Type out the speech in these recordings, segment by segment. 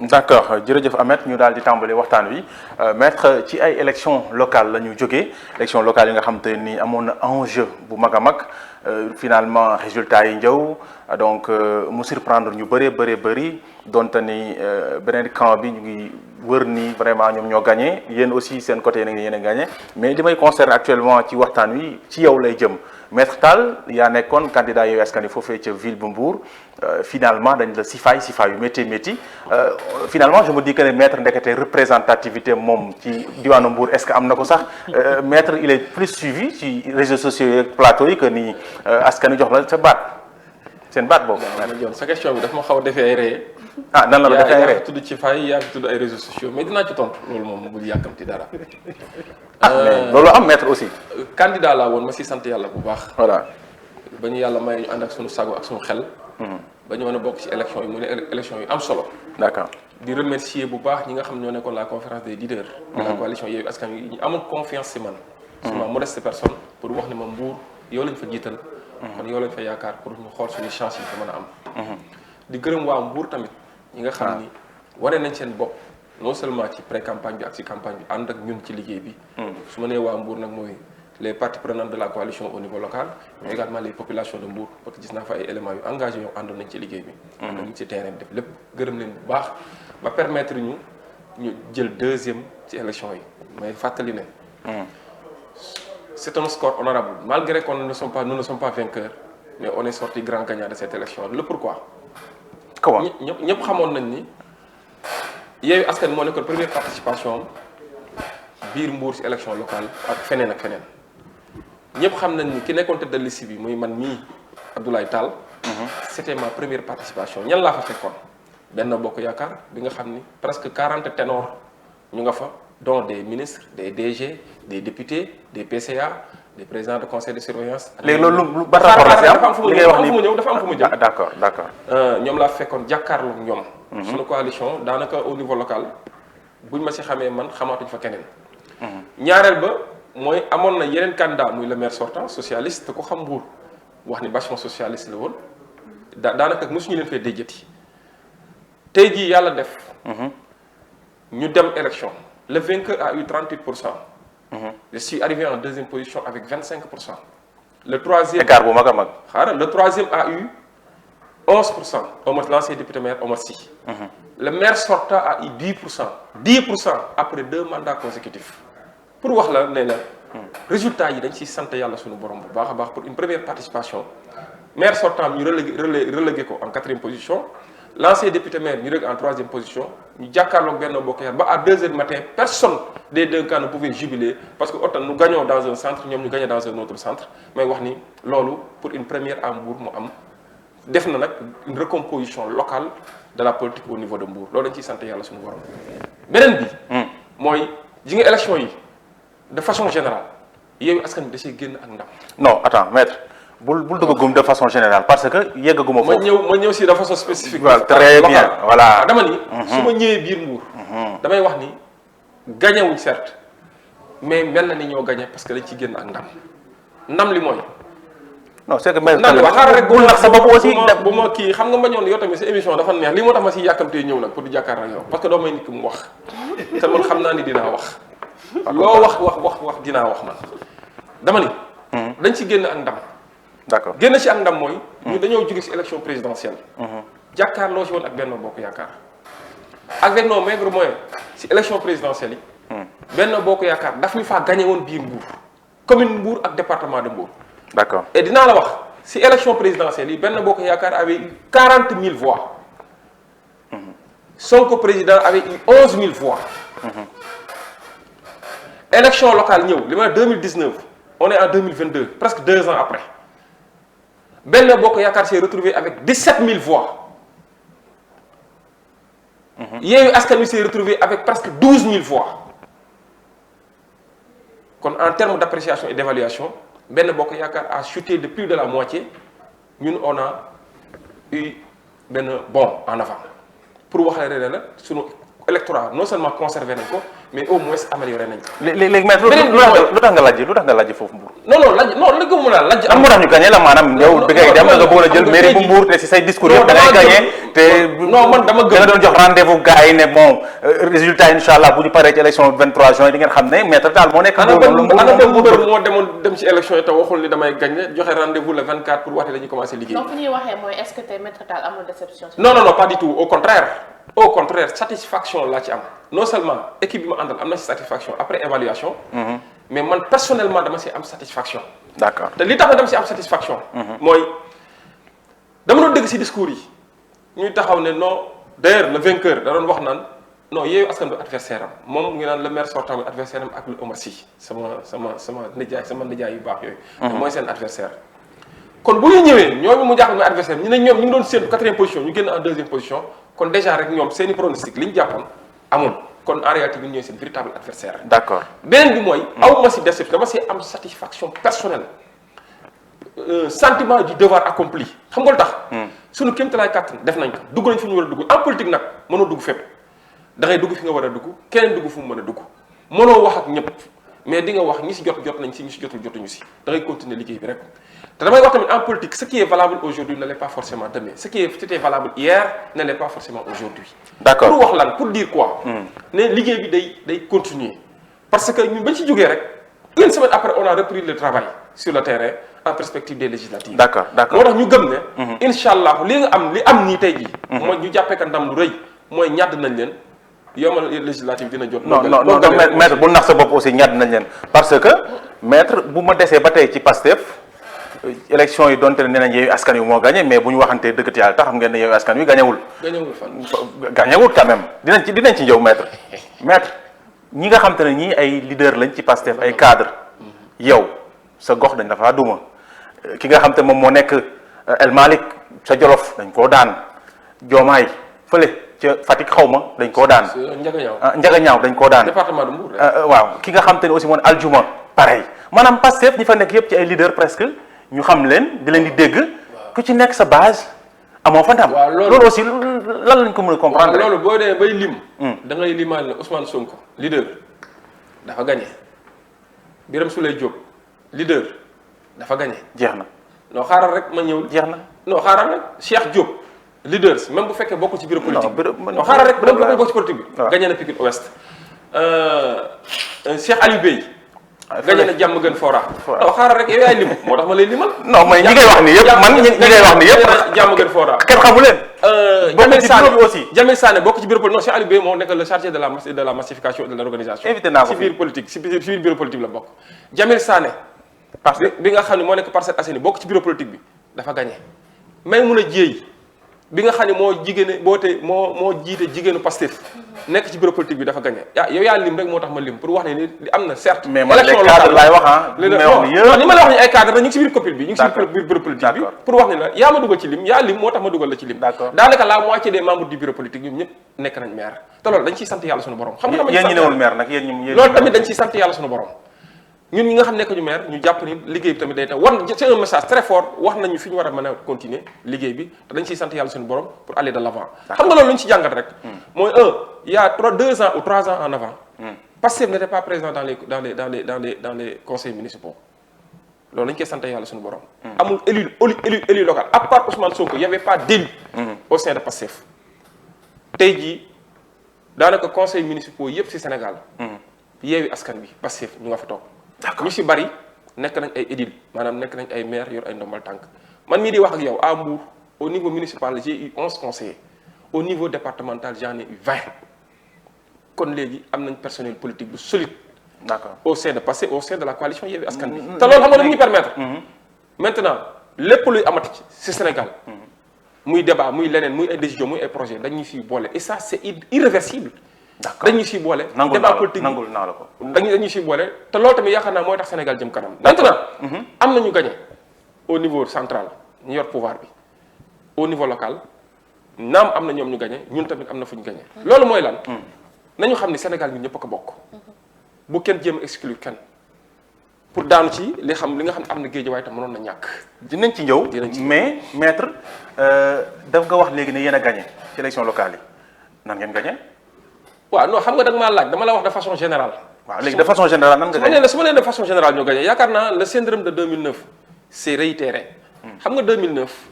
d'accord jërëjëf Ahmed ñu daal di tàmbali waxtaan wi maître ci ay élections locales la ñu jógee élections locales yi nga xam te ni amoon na enjeu bu mag a mag finalement résultats yi njëw donc mu surprendre ñu bëri donte ni beneen camp bi ñu ngi wër ni vraiment ñoom ñoo gagné yéen aussi seen côté yéen a gagné mais li may concerne actuellement ci waxtaan wi ci yow lay jëm maître Tall yaa nekkoon candidat Yewwi Askan Wi foofee ca ville bu Mbour finalement dañ la sifaay yu métti finalement je me dis que ne maître ndekete représentativité moom ci diwaanu Mbour est-ce que am na ko sax maître il est plus suivi ci réseaux sociaux yi ak plateau yi que ni askan wi jox la sa baat seen baat boobu. waaw sa question bi daf ma xaw a defee ay ree. nan la defee ay ree yaa tudd ci fay yaa tudd ay réseaux sociaux mais dinaa ci tontu loolu moom bul yàkkamti dara. mais loolu am maître aussi. candidat laa woon ma si sant yàlla bu baax. voilà. ba ñu yàlla may ñu ànd ak sunu sago ak sunu xel. ba ñu mën a bokk ci élection yi mu ne élection yu am solo. d'accord. di remercier bu baax ñi nga xam ñoo nekkoon la conférence des leaders. de la coalition Yewwi Askan Wi ñu amoon confiance si man. suma modeste personne pour wax ne ma Mbour yow lañ fa jiital. kon yow lañ fa yaakaar pour ñu xool suñu chance yi fa mën a am. di gërëm waa Mbour tamit. ñi nga xam ni wane nañ seen bopp non seulement ci pré campagne bi ak ci campagne bi ànd ak ñun ci liggéey bi. su ma nee waa Mbour nag mooy les parties prenantes de la coalition au niveau local mais également les populations de Mbour parce que gis naa fa ay éléments yu engagés yoo àndoon nañ ci liggéey bi. ànd nañ ci terrain bi def lépp gërëm leen bu baax ba permettre ñu jël deuxième ci élection yi mais fàttali ne. c'est un score honorable malgré qu'on nous ne sommes pas vainqueurs mais on est sorti grand gagnant de cette élection le pourquoi. comment ñëpp xamoon nañ ni Yewwi Askan moo nekkoon première participation biir Mbour ci élection locale ak feneen ñëpp xam nañ ni ki nekkoon tête de liste bi muy man mii Abdoulaye Tall. c'était ma première participation ñan laa fa fekkoon. Benno Bokk Yaakaar bi nga xam ni presque 40 ténors ñu nga fa dont des ministres des DG des députés des PCA des présidents de conseil de surveillance. léegi loolu ba rapport la si am li ngay wax ni dafa am fu mu jëm d'accord. ñoom laa fekkoon jàkkaarloog ñoom. suñu coalition daanaka au niveau local buñ ma si xamee man xamaatuñ fa keneen. ñaareel ba mooy amoon na yeneen candidat muy le maire sortant socialiste te ko xam Mbour wax ni bâchement socialiste la woon daanaka mosuñu leen fee déjati tey jii yàlla def. ñu dem élection le vainqueur a eu 38%. Je suis arrivé en deuxième position avec 25%. Le troisième écart bu mag a mag. Le troisième a eu 11%. L'ancien député maire Omar Sy. Le maire sortant a eu 10%. 10% après 2 mandats consécutifs. Pour wax la ne la résultat yi dañ ciy sant yàlla suñu borom bu baax a baax pour une première participation maire sortant ñu relégué ko en 4e position. L'ancien député maire ñu rek en 3e position ñu jàkkaarloog Benno Bokk Yaakaar ba à 2h du matin personne des deux camps ne pouvait jubiler parce que autant nous gagnons dans un centre ñoom ñu gagné dans un autre centre may wax ni loolu pour une première à Mbour mu am def na nag une recomposition locale de la politique au niveau de Mbour loolu dañ ciy sant yàlla suñu borom. beneen bi. mooy ji nga élection yi de façon générale Yewwi Askan Wi da ciy génn ak ndam. non attends maître. bul duggagum de façon générale parce que yeggaguma foofu. ma ñëw si de façon spécifique. voilà très bien voilà. dama ni. su ma ñëwee biir Mbour. damay wax ni gagné wuñ certes mais mel na ni ñoo gagné parce que dañ ci génn ak ndam li mooy. non c'est que maître ndam waxaar rek bul nax sa bopp aussi. bu ma kii xam nga ma ñoon yow tamit sa émission dafa neex lii moo tax ma si yàkkamtee ñëw nag pour di jàkkaar ak yow parce que doo may nit ki mu wax te man xam naa ni dinaa wax. loo wax dinaa wax man dama ni. dañ ci génn ak ndam. d'accord génn ci ak ndam mooy. ñu dañoo jóge ci élection présidentielle. jàkkaarloo ci woon ak Benno Bokk Yaakaar. avec nos maigres moyens ci élection présidentielle yi. Benno Bokk Yaakaar daf ñu faa gagné woon biir Mbour. commune Mbour ak département de Mbour. d'accord et dinaa la wax ci élection présidentielle yi Benno Bokk Yaakaar avait eu 40 000 voix. Sonko président avait eu 11 000 voix. élection locale ñëw li ma 2019 on est en 2022 presque 2 ans après. Benno Bokk Yaakaar s'est retrouvé avec 17 000 voix. Yewwi Askan Wi s'est retrouvé avec presque 12 000 voix. kon en termes d'appréciation et d'évaluation Benno Bokk Yaakaar a chuté de plus de la moitié ñun on a eu benn bond en avant pour wax la ne la sunu électorat non seulement conservé nañ ko mais au moins amélioré nañ ko. léegi mais lu tax nga lajj foofu Mbour. non la ko mën a lajj. am moo tax ñu gagné la maanaam yow bi ngay dem da nga bëggoon a jël mairie bu Mbour te si say discours yëpp da ngay gagné te man dama gëm da nga doon jox rendez-vous gars yi ne bon résultat incha allah bu ñu paree ci élection 23 juin di ngeen xam ne maître daal moo nekk. ana moo demoon dem ci élection yi te waxul ni damay gagné joxe rendez-vous le 24 pour waxte la ñuy commencé liggéey. donc fu ñuy waxee mooy est-ce que tey maître Tall amul déception. non pas du tout au contraire satisfaction laa ci am non seulement équipe bi ma àndal am na ci satisfaction après évaluation. mais man personnellement dama si am satisfaction. d'accord te li tax ma dama si am satisfaction. mooy dama doon dégg si discours yi ñuy taxaw ne non d'ailleurs le vainqueur da doon wax naan non Yewwi Askan Wi adversaire am moom ngi naan le maire sortant bi adversaire am ak le Omar Sy sama nijaay yu baax yooyu. mooy seen adversaire kon bu ñu ñëwee ñooñu mu jàppal mooy adversaire ñu ne ñoom ñu ngi doon séntu 4e position ñu génn en 2e position kon déjà rek ñoom seeni pronostic li ñu jàppoon amul kon en réalité ñun ñooy seen véritable adversaire. d'accord beneen bi mooy. aw ma si déception dama si am satisfaction personnelle sentiment du devoir accompli xam nga lu tax. suñu kéemtalaay kàttan def nañ ko dugg nañ fu ñu war a dugg en politique nag mënoo dugg fépp da ngay dugg fi nga war a dugg keneen dugg fu mu mën a dugg mënoo wax ak ñëpp mais di nga wax ñi si jot nañ si ñi si jotul jotuñu si da ngay continuer liggéey bi rek. te damay wax tamit en politique ce qui est valable aujourd'hui ne l'est pas forcément demain ce qui était valable hier ne l'est pas forcément aujourd'hui. d'accord pour wax lan pour dire quoi. ne liggéey bi day continuer parce que ñun bañ ci jógee rek une semaine après on a repris le travail sur le terrain en perspective des législatives. d'accord moo tax ñu gëm ne. incha allah li am nii tey jii. mooy ñu jàppee ka ndam lu rëy mooy ñàdd nañ leen yomal législative dina jot. non maître bu nax sa bopp aussi ñàdd nañ leen parce que maître bu ma desee ba tey ci Pastef. élection yi donte ne nee nañ Yewwi Askan Wi moo gagné mais bu ñu waxantee dëgg yàlla tax xam ngeen ne Yewwi Askan Wi gañewul. gañewul quand même dinañ ci ñëw maître ñi nga xam te ne ñii ay leader lañ ci Pastef ay cadre yow sa gox dañ dafa duma ki nga xam te moom moo nekk El Malick sa Jolof dañ koo daan Diomaye fële ca Fatick xaw ma dañ koo daan. Njagañaaw dañ koo daan. département de Mbour. waaw ki nga xam te ne aussi moom Aljuma pareil maanaam Pastef ñi fa nekk yëpp ci ay leader presque ñu xam leen di leen di dégg ku ci nekk sa base amoo fa ndam. waaw loolu aussi lan lañ ko mën a comprendre. loolu boo dee bay lim. da ngay limaal ne Ousmane Sonko leader dafa gagné Birame Souleye Diop leader dafa gagné. jeex na non xaaral rek ma ñëw. jeex na non xaaral rek Cheikh Diop leaders même bu fekkee bokkul ci bureau politique. non xaaral rek même bu fekkee bokkul ci politique bi. gagné na Pikine Ouest. Cheikh Aliou Bey. gañe na jàmm gën fora non xaaral rek yow yaay lim moo tax ma lay limal. non mooy ñi ngay wax ni yëpp man ñi ngay wax ni yëpp jàmm gën fora kenn xamu leen. Jamil Sané bokk ci bureau politique non Cheikh Aliou Bey moo nekk le chargé de la massification et de l'organisation. invité naa ko ci biir politique ci biir bureau politique la bokk. Jamil Sané parce que bi nga xam ne moo nekk Parcelles Assainies bokk ci bureau politique bi dafa gagné may mun a jéey bi nga xam ne moo jiite jigéenu Pastef nekk ci bureau politique bi dafa gagné yow yaa lim rek moo tax ma lim pour wax ne ni am na certes. mais man les cadres laay wax ah. li ma la wax ni ay cadres ñu ngi ci biir copil bi ñu ngi ci biir bureau politique bi pour wax ne la yaa ma dugal ci lim yaa lim moo tax ma dugal la ci lim. daanaka la moitié des membres du bureau politique ñoom ñëpp nekk nañ maire te loolu dañ ciy sant yàlla suñu borom. xam nga yéen ñi newul maire nag yéen ñi loolu tamit dañ ciy sant yàlla suñu borom ñun ñi nga xam nekk ñu maire ñu jàpp ni liggéey bi tamit day tax c'est un message très fort wax nañu fi ñu war a mën a continuer liggéey bi te dañ ciy sant yàlla suñu borom pour aller de l'avant. xam nga loolu lu ñu ci jàngat rek. mooy il y a 2 ans ou 3 ans en avant. Pastef n'était pas présent dans les conseils municipaux. loolu lañ koy sant yàlla suñu borom. amul élu local à part Ousmane Sonko y avait pas d'élu au sein de Pastef. tey jii daanaka conseils municipaux yëpp ci Sénégal. Yewwi Askan Wi Pastef ñu nga fa toog. ñu ci bari nekk nañ ay édile maanaam nekk nañ ay maire yor ay ndombal tànk man mii di wax ak yow à Mbour au niveau municipal j'ai eu 11 conseillers au niveau départemental j'en ai eu 20 kon léegi am nañ personnel politique bu solide. d'accord au sein de Pastef au sein de la coalition Yewwi Askan Wi. te loolu xam nga dañuy permettre. maintenant lépp luy amati ci Sénégal. muy débat muy leneen muy ay décision muy ay projet dañuy ciy boole et ça c'est irréversible. d'accord dañuy siy boole. débat politique nangul naa la ko. dañuy siy boole te loolu tamit yaakaar naa mooy tax Sénégal jëm kanam. maintenant am na ñu gagné au niveau central ñu yor pouvoir bi au niveau local naam am na ñoom ñu gagné ñun tamit am na fu ñu gagné. loolu mooy lan. nañu xam ni Sénégal ñun ñëpp a ko bokk. bu kenn jéem a exclure kenn pour daanu ci li nga xam ne am na géej waaye tam mënoon na ñàkk. dinañ ci ñëw mais maître daf nga wax léegi ne yéen a gagné ci élection locale yi nan ngeen gagné. waaw non xam nga da nga maa laaj dama la wax de façon générale. waaw léegi de façon générale nan nga gagné. su ma nee de façon générale ñoo gagné yaakaar naa le syndrome de 2009 c'est réitéré. xam nga 2009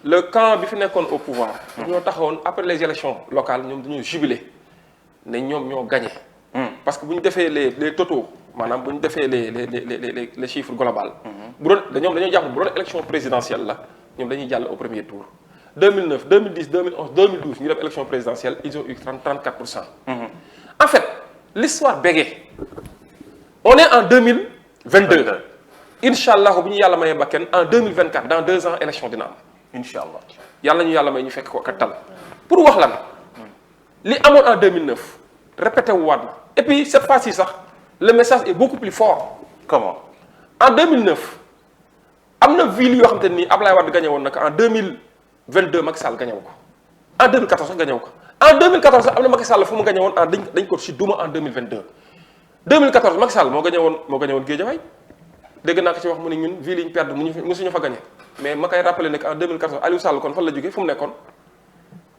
le camp bi fi nekkoon au pouvoir. ñoo taxawoon après les élections locales ñoom dañoo jubilé ne ñoom ñoo gagné. parce que bu ñu defee les totaux maanaam bu ñu defee les chiffres global. bu doon dañoo jàpp bu doon élection présidentielle la ñoom dañuy jàll au premier tour. 2009 2010 2011 2012 ñu def élection présidentielle ils ont eu 34%. En fait l'histoire bégee on est en 2022. incha allah bu ñu yàlla mayee bakken en 2024 dans 2 ans élection dina am. incha allah yàlla ñu yàlla may ñu fekk ko kattan pour wax lan li amoon en 2009 répété wu waat na et puis cette fois-ci sax le message est beaucoup plus fort. comment. en 2009 am na ville yoo xam te ni Ablaye Wade gagné woon na ko en 2022 Macky Sall gagné wu ko en 2014 sax gagné wu ko en 2014 sax am na Macky Sall fu mu gagné woon dañ ko si duma en 2022 2014 Macky Sall moo gagné woon Guédiawaye dégg naa ko ci wax mu ne ñun ville yi ñu perdre mësuñu fa gagné mais ma koy rappelé ne que en 2014 Aliou Sall kon fan la jógee fu mu nekkoon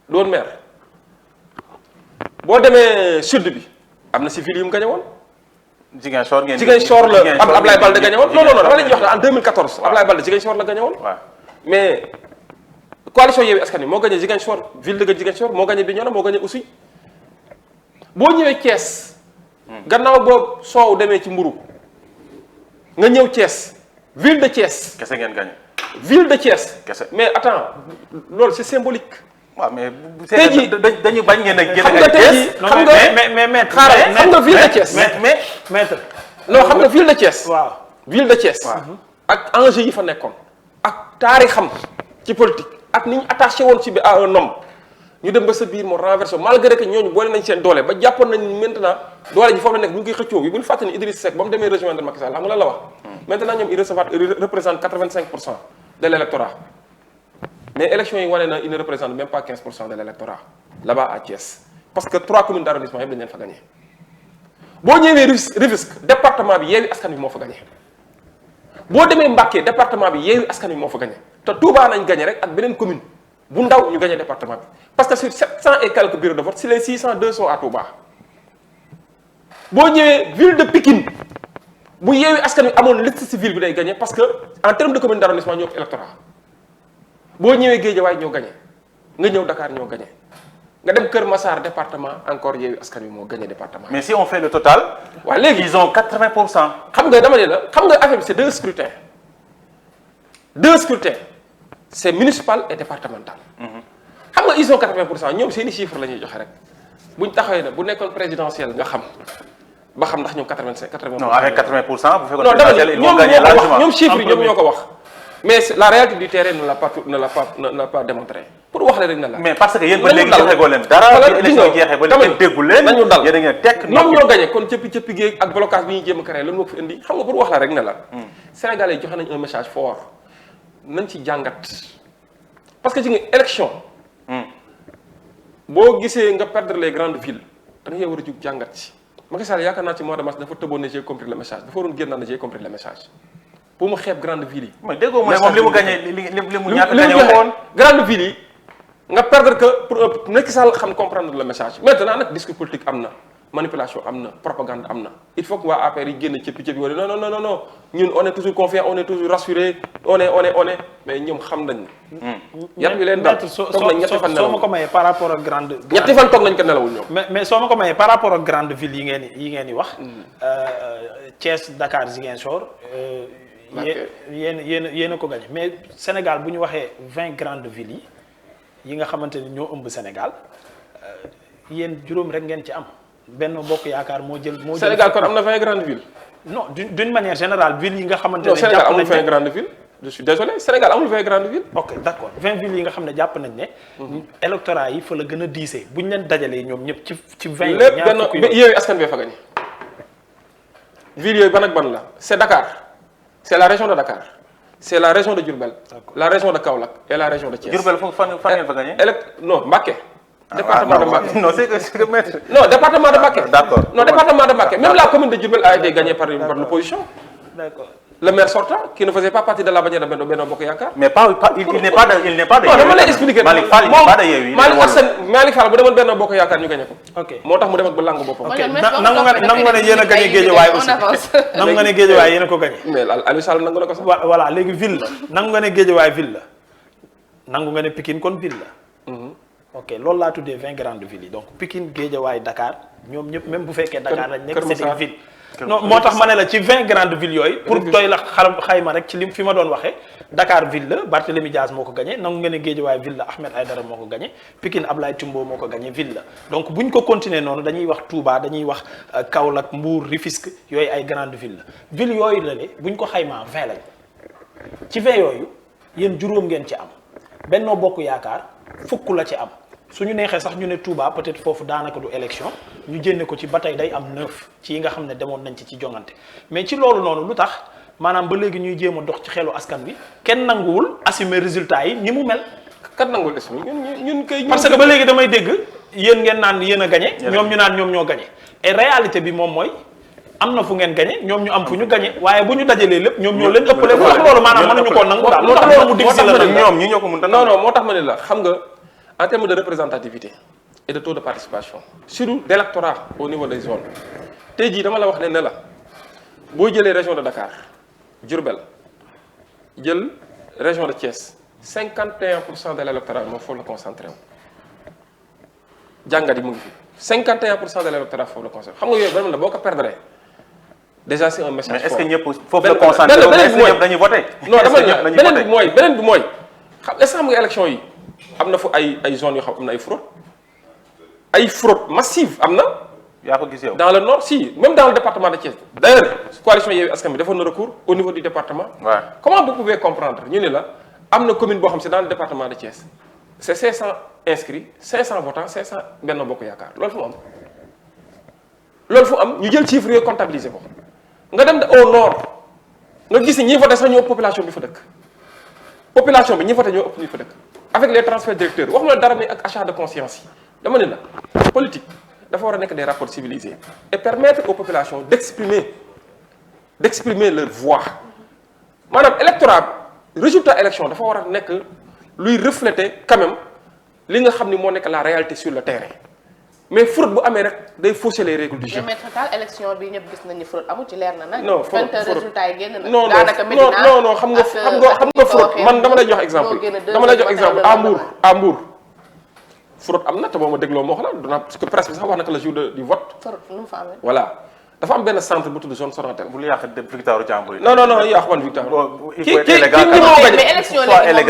doon maire boo demee sud bi am na si ville yu mu gagné woon. Ziguinchor ngeen. Ziguinchor la Ablaye Balde gagné woon non dama leen di wax en 2014. waaw Ablaye Balde Ziguinchor la gagné woon. waaw mais coalition Yewwi Askan Wi moo gagné Ziguinchor ville de Ziguinchor moo gagné Bignona moo gagné aussi boo ñëwee Thiès. gannaaw boobu soow demee ci mburu nga ñëw Thiès ville de Thiès. kese ngeen gagné. ville de Thiès. kese mais attends loolu c'est symbolique. waaw mais tey jii dañu bañ ngeen a génn. xam nga tey jii xam nga mais xaaral xam nga ville de Thiès. maître non xam nga ville de Thiès. waaw ville de Thiès. ak enjeu yi fa nekkoon. ak taarixam ci politique. ak ni ñu attaché woon ci bi à un homme. ñu dem ba sa biir moo renversé malgré que ñooñu boole nañ seen doole ba jàppoon nañ maintenant doole ji foofu la nekk ñu ngi koy xëccoo bi bu ñu fàttali ni Idriss Seck ba mu demee rejoindre Macky Sall xam nga lan la wax. maintenant ñoom ils représentent 85% de l'électorat mais élection yi wane na ils ne représentent même pas 15% de l'électorat là-bas à Thiès parce que 3 communes d'arrondissement yëpp dañ leen fa gagné. boo ñëwee Rufisque département bi Yewwi Askan Wi moo fa gagné boo demee Mbacké département bi Yewwi Askan Wi moo fa gagné te Touba nañ gagné rek ak beneen commune. bu ndaw ñu gagné département bi parce que sur 700 et quelques bureaux de vote si les 602 sont à Touba boo ñëwee ville de Pikine bu Yewwi Askan Wi amoon liste ci ville bi day gagné parce que en termes de commune d'arrondissement ñoo ëpp électorat boo ñëwee Guédiawaye ñoo gagné nga ñëw Dakar ñoo gagné nga dem Kër Massar département encore Yewwi Askan Wi moo gagné département. mais si on fait le total. waaw léegi ils ont 80%. xam nga dama ne la xam nga affaire bi c'est 2 scrutins c'est municipal et départemental. xam nga ils ont 80% ñoom seeni chiffres la ñuy joxe rek buñ taxawee ne bu nekkoon présidentiel nga xam ba xam ndax ñoom 80%. non avec 80% bu fekkoon non dama présidentiel ne ils vont gagner largement. ñoom chiffres yi ñoom ñoo ko wax. mais la réalité du terrain ne l'a pas démontré pour wax la rek ne la. mais parce que yéen ba léegi joxe goo leen dara. élection jeexee ba léegi déggu leen. nañu dal yéen a ngi tekk ñoom ñoo gagné kon cëppi géeg ak blocage bi ñuy jéem a créé loolu moo ko fi indi xam nga pour wax la rek ne la. Sénégalais yi joxe nañ un message fort nañ ci jàngat parce que ci nga élection. boo gisee nga perdre les grandes villes da ngay war a jug jàngat ci Macky Sall yaakaar naa ci mois de mars dafa tëboon ne j'ai compris le message dafa waroon génn naa ne j'ai compris le message pour mu xeeb grande ville yi. mais déggoo mais moom li mu gagné li mu ñàkk gagné woon grande ville yi nga perdre que pour Macky Sall xam comprendre le message maintenant nag discours politique am na manipulation am na propagande am na il faut que waa APR yi génn cëppi wala non ñun on est toujours confiant on est toujours rassuré on est mais ñoom xam nañ. yar bi leen daal toog nañ ñetti fan soo ma ko mayee par rapport ak grande. ñetti fan toog nañ ko nelawul ñoom. mais soo ma ko mayee par rapport ak grande ville yi ngeen di wax. Thiès Dakar Ziguinchor. yéen a ko gagné mais Sénégal bu ñu waxee 20 grandes villes yi nga xamante ni ñoo ëmb Sénégal yéen juróom rek ngeen ci am. Benno Bokk Yaakaar moo jël Sénégal kon am na 20 grandes villes. non d'une manière générale ville yi nga xamante ne. non Sénégal amul 20 grandes villes. je suis désolé Sénégal amul 20 grandes villes. ok d'accord 20 villes yi nga xam ne jàpp nañ ne. électorat yi fa la gën a diisee bu ñu leen dajalee ñoom ñëpp ci 20. lépp benn Yewwi Askan Wi fa gagné. ville yooyu ban ak ban la c'est Dakar c'est la région de Dakar c'est la région de Diourbel. la région de Kaolack et la région de Thiès. Diourbel fan ngeen fa gagné. non Mbacké. département de Mbacké. non c'est que maître. non département de Mbacké. d'accord non département de Mbacké même la commune de Diourbel a été gagnée par l'opposition. d'accord le maire sortant qui ne faisait pas partie de la bannière de Benno Bokk Yaakaar. mais il n'est pas de non dama lay expliquer Malick Fall il n'est pas de Yewwi. Malick Fall bu demoon Benno Bokk Yaakaar ñu gagné ko. ok moo tax mu dem ak ba langue boppam. ok nangu nga ne yéen a gagné Guédiawaye aussi nangu nga ne Guédiawaye yéen a ko gagné. mais Aliou Sall nangu na ko sax. voilà léegi ville la nangu nga ne Guédiawaye ville la nangu nga ne Pikine kon ville la. ok loolu laa tuddee 20 grandes villes yi donc Pikine Guédiawaye Dakar ñoom ñëpp même bu fekkee Dakar lañ nekk c'est une ville. non moo tax ma ne la ci 20 grandes villes yooyu. pour doy la xayma rek ci lim fi ma doon waxee Dakar ville la Barthélémy Dias moo ko gagné nangu nga ne Guédiawaye ville la Ahmed Aïdara moo ko gagné Pikine Ablaye Timbo moo ko gagné ville la donc buñ ko continuer noonu dañuy wax Touba dañuy wax Kaolack Mbour Rufisque yooyu ay grandes villes la ville yooyu la ne buñ ko xaymaa 20 lañ ci 20 yooyu yéen juróom ngeen ci am Benno Bokk Yaakaar fukk la ci am. suñu neexee sax ñu ne Touba peut-être foofu daanaka du élection ñu jénne ko ci ba tey day am 9 ci yi nga xam ne demoon nañ ci jongante mais ci loolu noonu lu tax maanaam ba léegi ñuy jéem a dox ci xelu askan bi kenn nanguwul assumer résultat yi ni mu mel. kat nanguwul assumer ñun kay. parce que ba léegi damay dégg yéen ngeen naan yéen a gagné. ñoom ñu naan ñoom ñoo gagné. et réalité bi moom mooy am na fu ngeen gagné ñoom ñu am fu ñu gagné waaye bu ñu dajalee lépp ñoom ñoo leen ëppale. moo tax loolu maanaam mënuñu koo nangu daal. moo tax loolu mu difficile la ñoom ñi ñoo ko mënta. non moo tax ma ne la xam nga. En termes de représentativité et de taux de participation surtout d'électorat au niveau des zones tey jii dama la wax ne la boo jëlee région de Dakar Diourbel jël région de Thiès 51% de l'électorat moom foofu la concentré wu jàngat yi mu ngi fi 51% de l'électorat foofu la concentré xam nga yooyu benn la boo ko perdre déjà c'est un message fort. mais est-ce que ñëpp foofu la concentré wu est-ce que ñëpp dañuy voté. non dama ne beneen bi mooy xam est-ce que xam nga élection yi. am na fu ay zones yoo xam am na ay fraude massive am na. yaa ko gis yow dans le nord si même dans le département de Thiès. d'ailleurs coalition Yewwi Askan Wi defoon na recours au niveau du département. Ouais. Comment vous pouvez comprendre ñu ne la am na commune boo xam c'est dans le département de Thiès c'est 500 inscrits 500 votants 500 Benno Bokk Yaakaar loolu fu am ñu jël chiffre yooyu comptabiliser ko nga dem au nord nga gis ni ñi voté sax ñoo ëpp population bi fa dëkk population bi ñi voté ñoo ëpp ñi fa dëkk. avec les transferts directeurs waxuma la dara mais ak achat de conscience yi dama ne la politique dafa war a nekk des rapports civilisés et permettre aux populations d'exprimer leur voix maanaam électorat résultat élection dafa war a nekk luy refléter quand même li nga xam ni moo nekk la réalité sur le terrain mais fraude bu amee rek day fausser les règles du jeu. mais total élection bi ñëpp gis nañu fraude amu ci leer na nag. non fraude résultat yi génn na. non xam nga fraude man dama lay jox exemple. à Mbour fraude am na te boo ma dégloo moo xam la parce que presse bi sax wax na que le jour du vote. fraude nu mu fa amee. voilà dafa am benn centre bu tudd zone Sonatel. bu lu yàq victoire jàmbur yi. non yàq man victoire. il faut être élégant mais élection léegi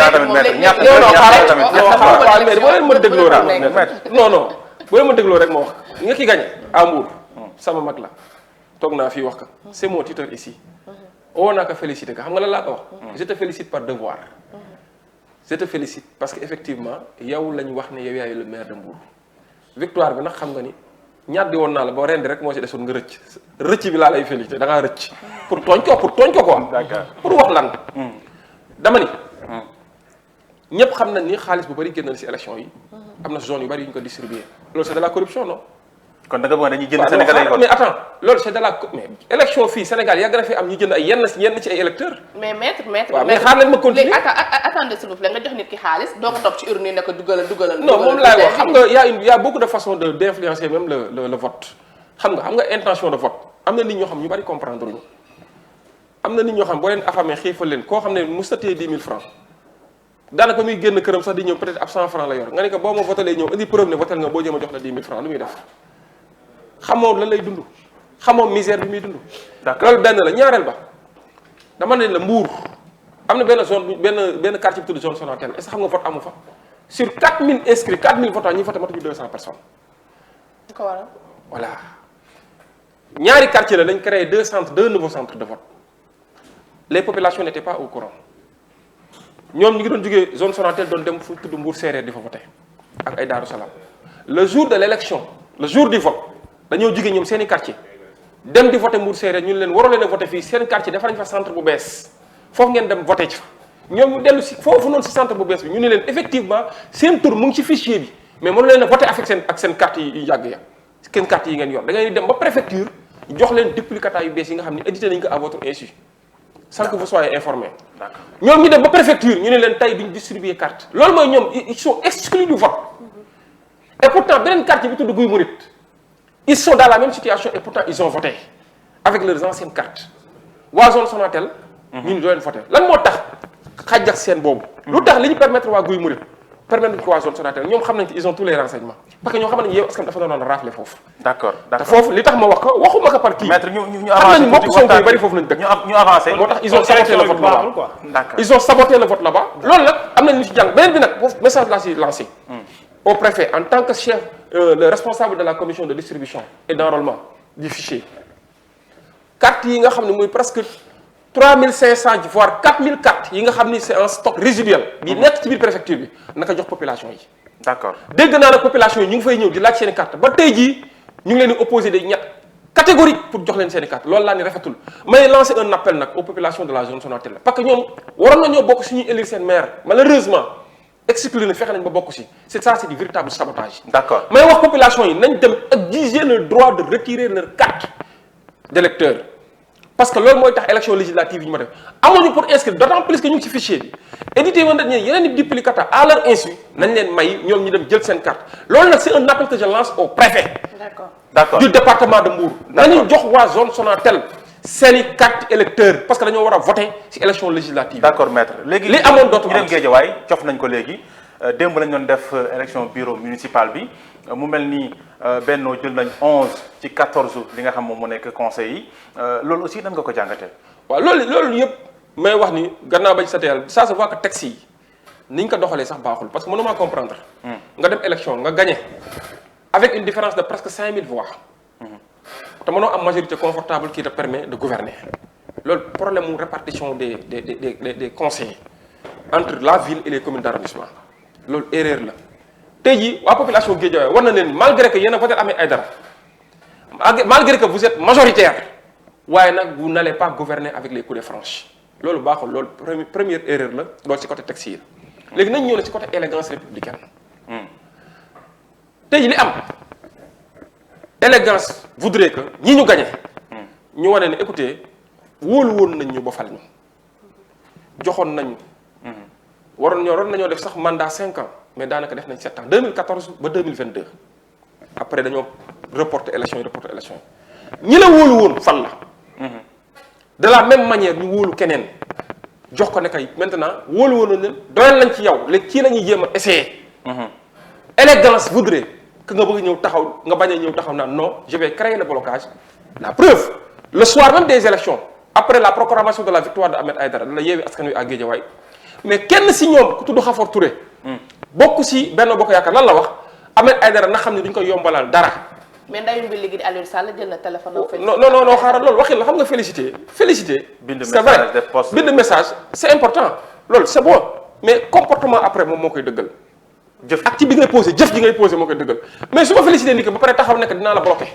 boo leen ma dégloo rek boo leen ma dégloo rek ma wax nga ki gagné à Mbour sama mag la toog naa fii wax ka c'est mon tuteur ici woo naa ko félicité ka xam nga lan laa ko wax je te félicite par devoir je te félicite parce que effectivement yow lañ wax ne yow yaay le maire de Mbour victoire bi nag xam nga ni ñaaddi woon naa la boo rendi rek moo ci desoon nga rëcc bi laa lay félicité da ngaa rëcc pour tooñ ko quoi pour wax lan dama ni ñëpp xam nañ ni xaalis bu bari génn na ci élection yi am na zone yu bari yu ñu ko distribué loolu c'est de la corruption non. kon da nga bëgg dañuy jënd Sénégal ay vote mais attends loolu c'est de la mais élection fii Sénégal yàgg na fi am ñu jënd ay yenn ci ay électeurs. mais maître waaw mais xaar leen ma continuer attendez s'il vous plaît nga jox nit ki xaalis doo ko topp ci urne yi ne ko dugalal. non moom laay wax xam nga y a beaucoup de façons d'influencer même le vote xam nga intention de vote am na nit ñoo xam ñu bari comprendre ñu am na nit ñoo xam boo leen affamé xiifal leen koo xam ne mosut a téye 10 000 francs daanaka muy génn këram sax di ñëw peut-être ab 100 francs la yor nga ne ko boo ma votalee ñëw indi preuve ne votel nga boo jëm a jox la 10 000 francs lu muy def xamoo lan lay dund xamoo misère bi muy dund. loolu benn la ñaareel ba dama ne la Mbour am na benn zone benn quartier bi tudd zone Sonatel est-ce que xam nga vote amu fa sur 4000 inscrits 4000 votants ñi voté matuñu 200 personnes. ko waral. voilà ñaari quartier la dañ créé deux nouveaux centres de vote les populations n'étaient pas au courant. ñoom ñu ngi doon jógee zone Sonatel doon dem fu tudd Mbour Séeréer di fa voté ak ay Daaru Salaam le jour de l'élection le jour du vote dañoo jógee ñoom seen i quartier dem di voté Mbour Séeréer ñu leen waroo leen a voté fii seen quartier dafa nañ fa centre bu bees foofu ngeen dem voté ci fa ñoom ñu dellu si foofu noonu si centre bu bees bi ñu ne leen effectivement seen tur mu ngi ci fichier bi mais mënu leen a voté ak seen carte yi yàgg ya seen carte yi ngeen yor da ngay dem ba préfecture jox leen duplicata yu bees yi nga xam ne édité nañ ko à votre insu sans que vous soyez informés. D'accord. ñoom ñu dem ba préfecture ñu ne leen tey duñ distribuer carte loolu mooy ñoom ils sont exclus du vote et pourtant beneen quartier bi tudd Guy Mouride ils sont dans la même situation et pourtant ils ont voté avec leurs anciennes cartes waa zone Sonatel ñu ni doo leen voté lan moo tax xaj ak seen boobu lu tax li ñu permettre waa Guy Mouride permettre ko waa zone Sonatel ñoom xam nañ ils ont tous les renseignements parce que ñoo xam nañ Yewwi Askan dafa doon rafle foofu d'accord te d'accord foofu li tax ma wax ko waxuma ko par kii maître ñu xam avancé nañ mbokk Sonko yu bari foofu lañ dëkk ñu avancé moo tax ils ont saboté le vote là-bas quoi. d'accord ils ont saboté le vote là-bas loolu nag am nañ lu ci jàng beneen bi nag foofu message laa si lancé au préfet en tant que chef le responsable de la commission de distribution et d'enrôlement du fichier cartes yi nga xam ne muy presque 3500 voire 4000 cartes yi nga xam ni c'est un stock résiduel bi nekk ci biir préfecture bi naka jox population yi d'accord dégg naa nag population yi ñu ngi fay ñëw di laaj seen i carte ba tey jii ñu ngi leen di opposé des ñett catégorique pour jox leen seen i carte loolu laa ni rafetul may lancer un appel nag aux populations de la zone Sonatel parce que ñoom waroon nañoo bokk suñuy élire seen maire malheureusement exclu na fexe nañ ba bokk si c'est ça c'est du véritable sabotage d'accord may wax population yi nañ dem exiger le droit de retirer leur carte d'électeur parce que loolu mooy tax élection législative yi ñu ma def amuñu pour inscrire d'autant plus que ñu ngi ci fichier bi édité woon nañ yeneen i duplicata à leur insu nañ leen may ñoom ñu dem jël seen carte loolu nag c'est un appel que je lance au préfet d'accord du département de Mbour nañu jox waa zone Sonatel seen i carte électeur parce que dañoo war a voter ci élection législative d'accord maître léegi li amoon dootu ñu dem Guédiawaye cof nañ ko léegi démb lañ doon def élection bureau municipal bi mu mel ni Benno jël nañ 11 ci 14 li nga xam moom mu nekk conseil yi loolu aussi nan nga ko jàngatee. waaw loolu yëpp may wax ni gannaaw ba ci sa teel ça se voit que texte yi ni ñu ko doxalee sax baaxul parce que mënuma comprendre. nga dem élection nga gagné avec une différence de presque 5000 voix. te mënoo am majorité confortable qui te permet de gouverner loolu problème mu répartition des conseillers entre la ville et les communes d'arrondissement loolu erreur la. tey jii waa population Guédiawaye war na leen malgré que yéen a voté Ahmed Aïdara malgré que vous êtes majoritaire waaye nag vous n'allez pas gouverner avec les coups de franche loolu baaxul loolu première erreur la loolu ci côté texte yi léegi nañ ñëw na ci côté élégance républicaine tey jii li am élégance voudrait que ñi ñu gagné ñu wane ne écoutez wóolu woon nañ ñu ba fal ñu joxoon nañu waroon nañoo def sax mandat 5 ans mais daanaka def nañ 7 ans 2014 ba 2022 après dañoo reporter élection yi ñi la wóolu woon fal la de la même manière ñu wóolu keneen jox ko ne kay maintenant wóolu woon nañ leen doyal nañ ci yow léegi kii la ñuy jéem a essayer élégance voudrait que nga bëgg ñëw taxaw nga bañ a ñëw taxaw naan non je vais créer le blocage la preuve le soir même des élections après la proclamation de la victoire de Ahmed Aïdara la Yewwi Askan Wi à Guédiawaye mais kenn si ñoom ku tudd Khafor Touré bokk si Benno Bokk Yaakaar lan la wax Ahmed Aïdara na xam ne duñ koy yombalal dara. mais ndayu bi léegi di Aliou Sall jël na téléphone. non xaaral loolu waxin la xam nga félicité. c'est vrai bind message c'est important loolu c'est bon mais comportement après moom moo koy dëggal. acte bi ngay posé jëf ji ngay posé moo koy dëggal mais su ma félicité ni que ba pare taxaw nekk dinaa la bloqué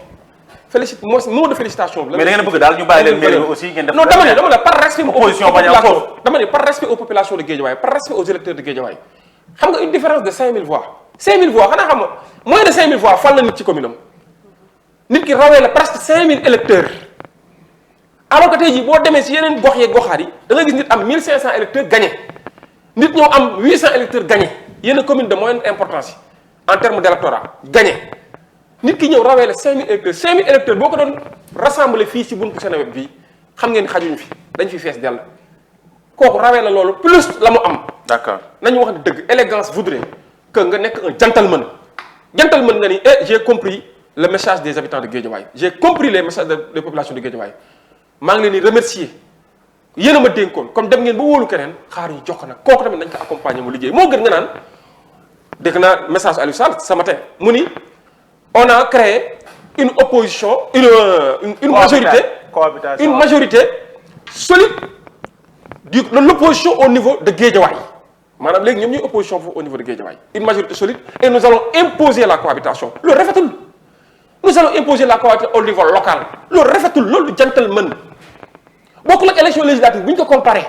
félicité mot de félicitation bi. mais da ngeen bëgg daal ñu bàyyi leen mairie aussi ngeen def. non dama ne par respect opposition aux populations de Guédiawaye par respect aux électeurs de Guédiawaye xam nga une différence de 5000 voix 5000 voix xanaa xam nga moins de 5000 voix fal na nit ci commune am nit ki rawee la presque 5000 électeurs alors que tey jii boo demee si yeneen gox yeeg goxaat yi da nga gis nit am 1500 électeurs gagné nit ñoo am 800 électeurs gagné yenn commune de moyenne importance yi en terme d'électorat gagné nit ki ñëw rawee la 5000 électeurs boo ko doon rassembler fii si buntu Seneweb bii xam ngeen xajuñu fi dañ fi fees dell kooku rawee la loolu plus la mu am. d'accord nañu wax ne dëgg élégance voudrait que nga nekk un gentleman nga ni j'ai compris le message des habitants de Guédiawaye j'ai compris les messages des populations de Guédiawaye maa ngi leen di remercier yéen a ma dénkoon comme dem ngeen ba wóolu keneen xaar ñu jox ko nag kooku tamit nañ ko accompagner mu liggéey moo gën nga naan dégg naa message Aliou Sall ce matin mu ni on a créé une opposition une majorité solide de l'opposition au niveau de Guédiawaye maanaam léegi ñoom ñuy opposition foofu au niveau de Guédiawaye une majorité solide et nous allons imposer la cohabitation loolu rafetul nous allons imposer la cohabitation au niveau local loolu rafetul loolu du gentleman bokkul ak élection législative bu ñu ko comparé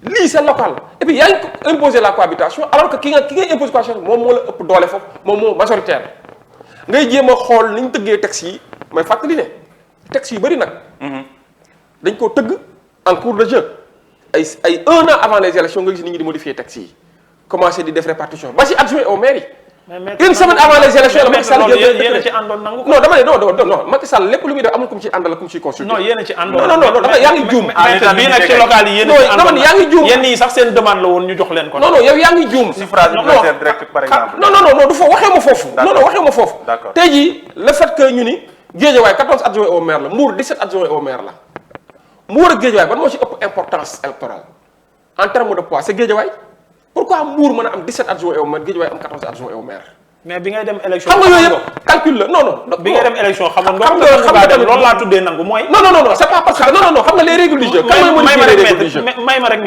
lii c'est local et puis yaa ngi imposer la cohabitation alors que ki ngay imposer cohabitation moom moo la ëpp doole foofu moom moo majoritaire ngay jéem a xool ni ñu tëggee texte yi may fàttali ne texte yu bëri nag dañ koo tëgg en cours de jeu ay 1 an avant les élections nga gis nit ñi di modifier texte yi commencé di def répartition ba ci adjoint au maire yi. une semaine avant les élections la Macky Sall yéen a ci àndoon nangu ko. non dama ne non Macky Sall lépp lu muy def amul ku mu ci àndal ku mu ciy consulté. non yéen a ci àndoon non dama yaa ngi juum. bii nag ci local yi yéen a ci àndoon dama ne yaa ngi juum. yéen ñii sax seen demande la woon ñu jox leen ko. non yow yaa ngi juum. suffrage universel direct par exemple. non du fa waxee ma foofu. non waxee ma foofu. d'accord tey jii le fait que ñu ni Guédiawaye 14 adjoints au maire la Mbour 17 adjoints au maire la Mbour ak Guédiawaye ban moo ci ëpp importance électorale en terme de poids c'est Guédiawaye pourquoi Mbour mën a am 17 adjoints au maire Guédiawaye am 14 adjoints au maire. mais bi ngay dem élection xam nga yooyu yëpp calcul la non. bi ngay dem élection xamoon nga. xam nga loolu laa tuddee nangu mooy. non c'est pas parce que non xam nga les règles du jeu. kan mooy modifier les règles du jeu may ma rek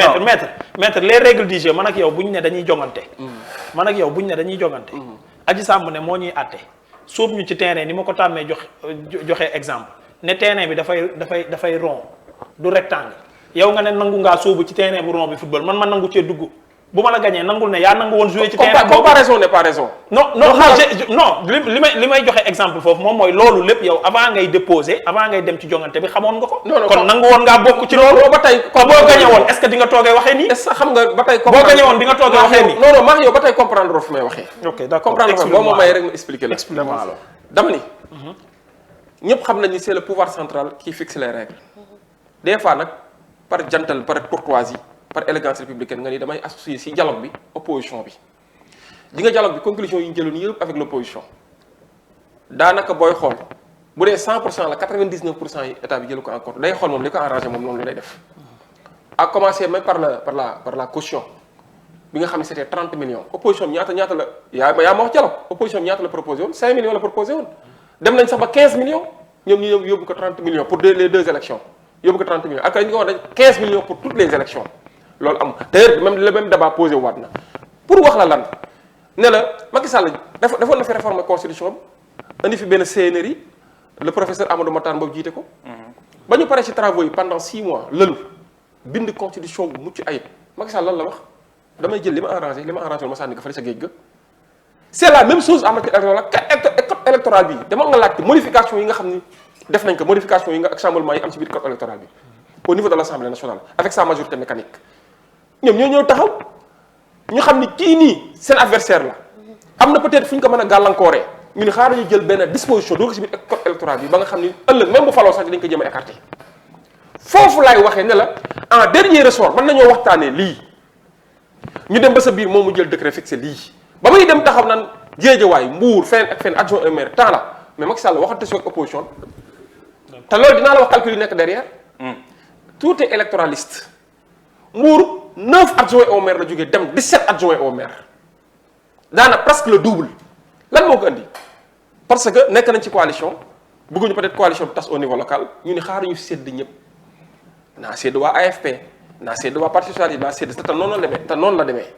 maître les règles du jeu man ak yow bu ñu ne dañuy jongante. Adji Samb ne moo ñuy àtte sóob ñu ci terrain ni ma ko tàmmee joxe exemple ne terrain bi dafay rond du rectangle yow nga ne nangu ngaa sóobu ci terrain bu rond bi football man ma nangu cee dugg. bu ma la gagné nangul ne yaa nangu woon jouer ci terrain boobu comparaison n'est pas raison. non li may joxe exemple foofu moom mooy loolu lépp yow avant ngay déposer avant ngay dem ci jongante bi xamoon nga ko. kon nangu woon ngaa bokk ci loolu. ba tey ko boo gagné woon est-ce que di nga toogee waxee nii. est-ce que xam nga ba tey. boo gagné woon di nga toogee waxee nii. non maa ngi yow ba tey comprendre fu may waxee. ok d'accord comprendre boo ma may rek ma expliquer la. explique-moi alors dama ni. ñëpp xam nañ ni c'est le pouvoir central qui fixe les règles. des fois nag par jantal par courtoisie par élégance républicaine nga ni damay associer ci dialogue bi opposition bi di nga dialogue bi conclusion yi ñu jëloon yëpp avec l'opposition daanaka booy xool bu dee 100% la 99% yi état bi jëlu ko en compte day xool moom li ko arrangé moom noonu lay def. à commencer même par la caution bi nga xam ne c'était 30 millions opposition bi ñaata la yaa ma wax dialogue opposition bi ñaata la proposé woon 5 millions la proposé woon dem nañ sax ba 15 millions ñoom ñu ñëw yóbbu ko 30 millions pour les deux élections yóbbu ko 30 millions ak ñu ko wax dañ 15 millions pour toutes les élections loolu am d'ailleurs même le même débat posé waat na pour wax la lan ne la Macky Sall defoon na fi réforme constitution bi indi fi benn CNRI le professeur Amadou Matar Mbow jiite ko. ba ñu paree ci travaux yi pendant 6 mois lëlu bind constitution bu mucc ayib Macky Sall lan la wax damay jël li ma arrangé ma sànni ko fële sa géej ga. c'est la même chose en matière électorale code électoral bi dama nga laajte modification yi nga xam ni def nañ ko modification yi nga ak chamboulement yi am ci biir code électoral bi au niveau de l'Assemblée nationale avec sa majorité mécanique. ñoom ñoo ñëw taxaw ñu xam ni kii nii seen adversaire la am na peut-être fu ñu ko mën a gàllankooree ñu ni xaaral ñu jël benn disposition doo ko ci biir code électoral bi ba nga xam ni ëllëg même bu faloo sax dañ ko jëm a écarté foofu laay waxee ne la en dernier ressort mën nañoo waxtaanee lii ñu dem ba sa biir moom mu jël décret fixé lii ba muy dem taxaw naan Guédiawaye Mbour fenn ak fenn adjoint au maire temps la mais Macky Sall waxante si ak opposition te loolu dinaa la wax calcul yu nekk derrière tout est électoraliste Mbour 9 adjoints au maire la jógee dem 17 adjoints au maire daana presque le double lan moo ko indi parce que nekk nañ ci coalition bëgguñu peut-être coalition bi tas au niveau local ñu ni xaaruñu sédd ñëpp naa sédd waa AFP naa sédd waa parti socialiste naa sédd te noonu la demee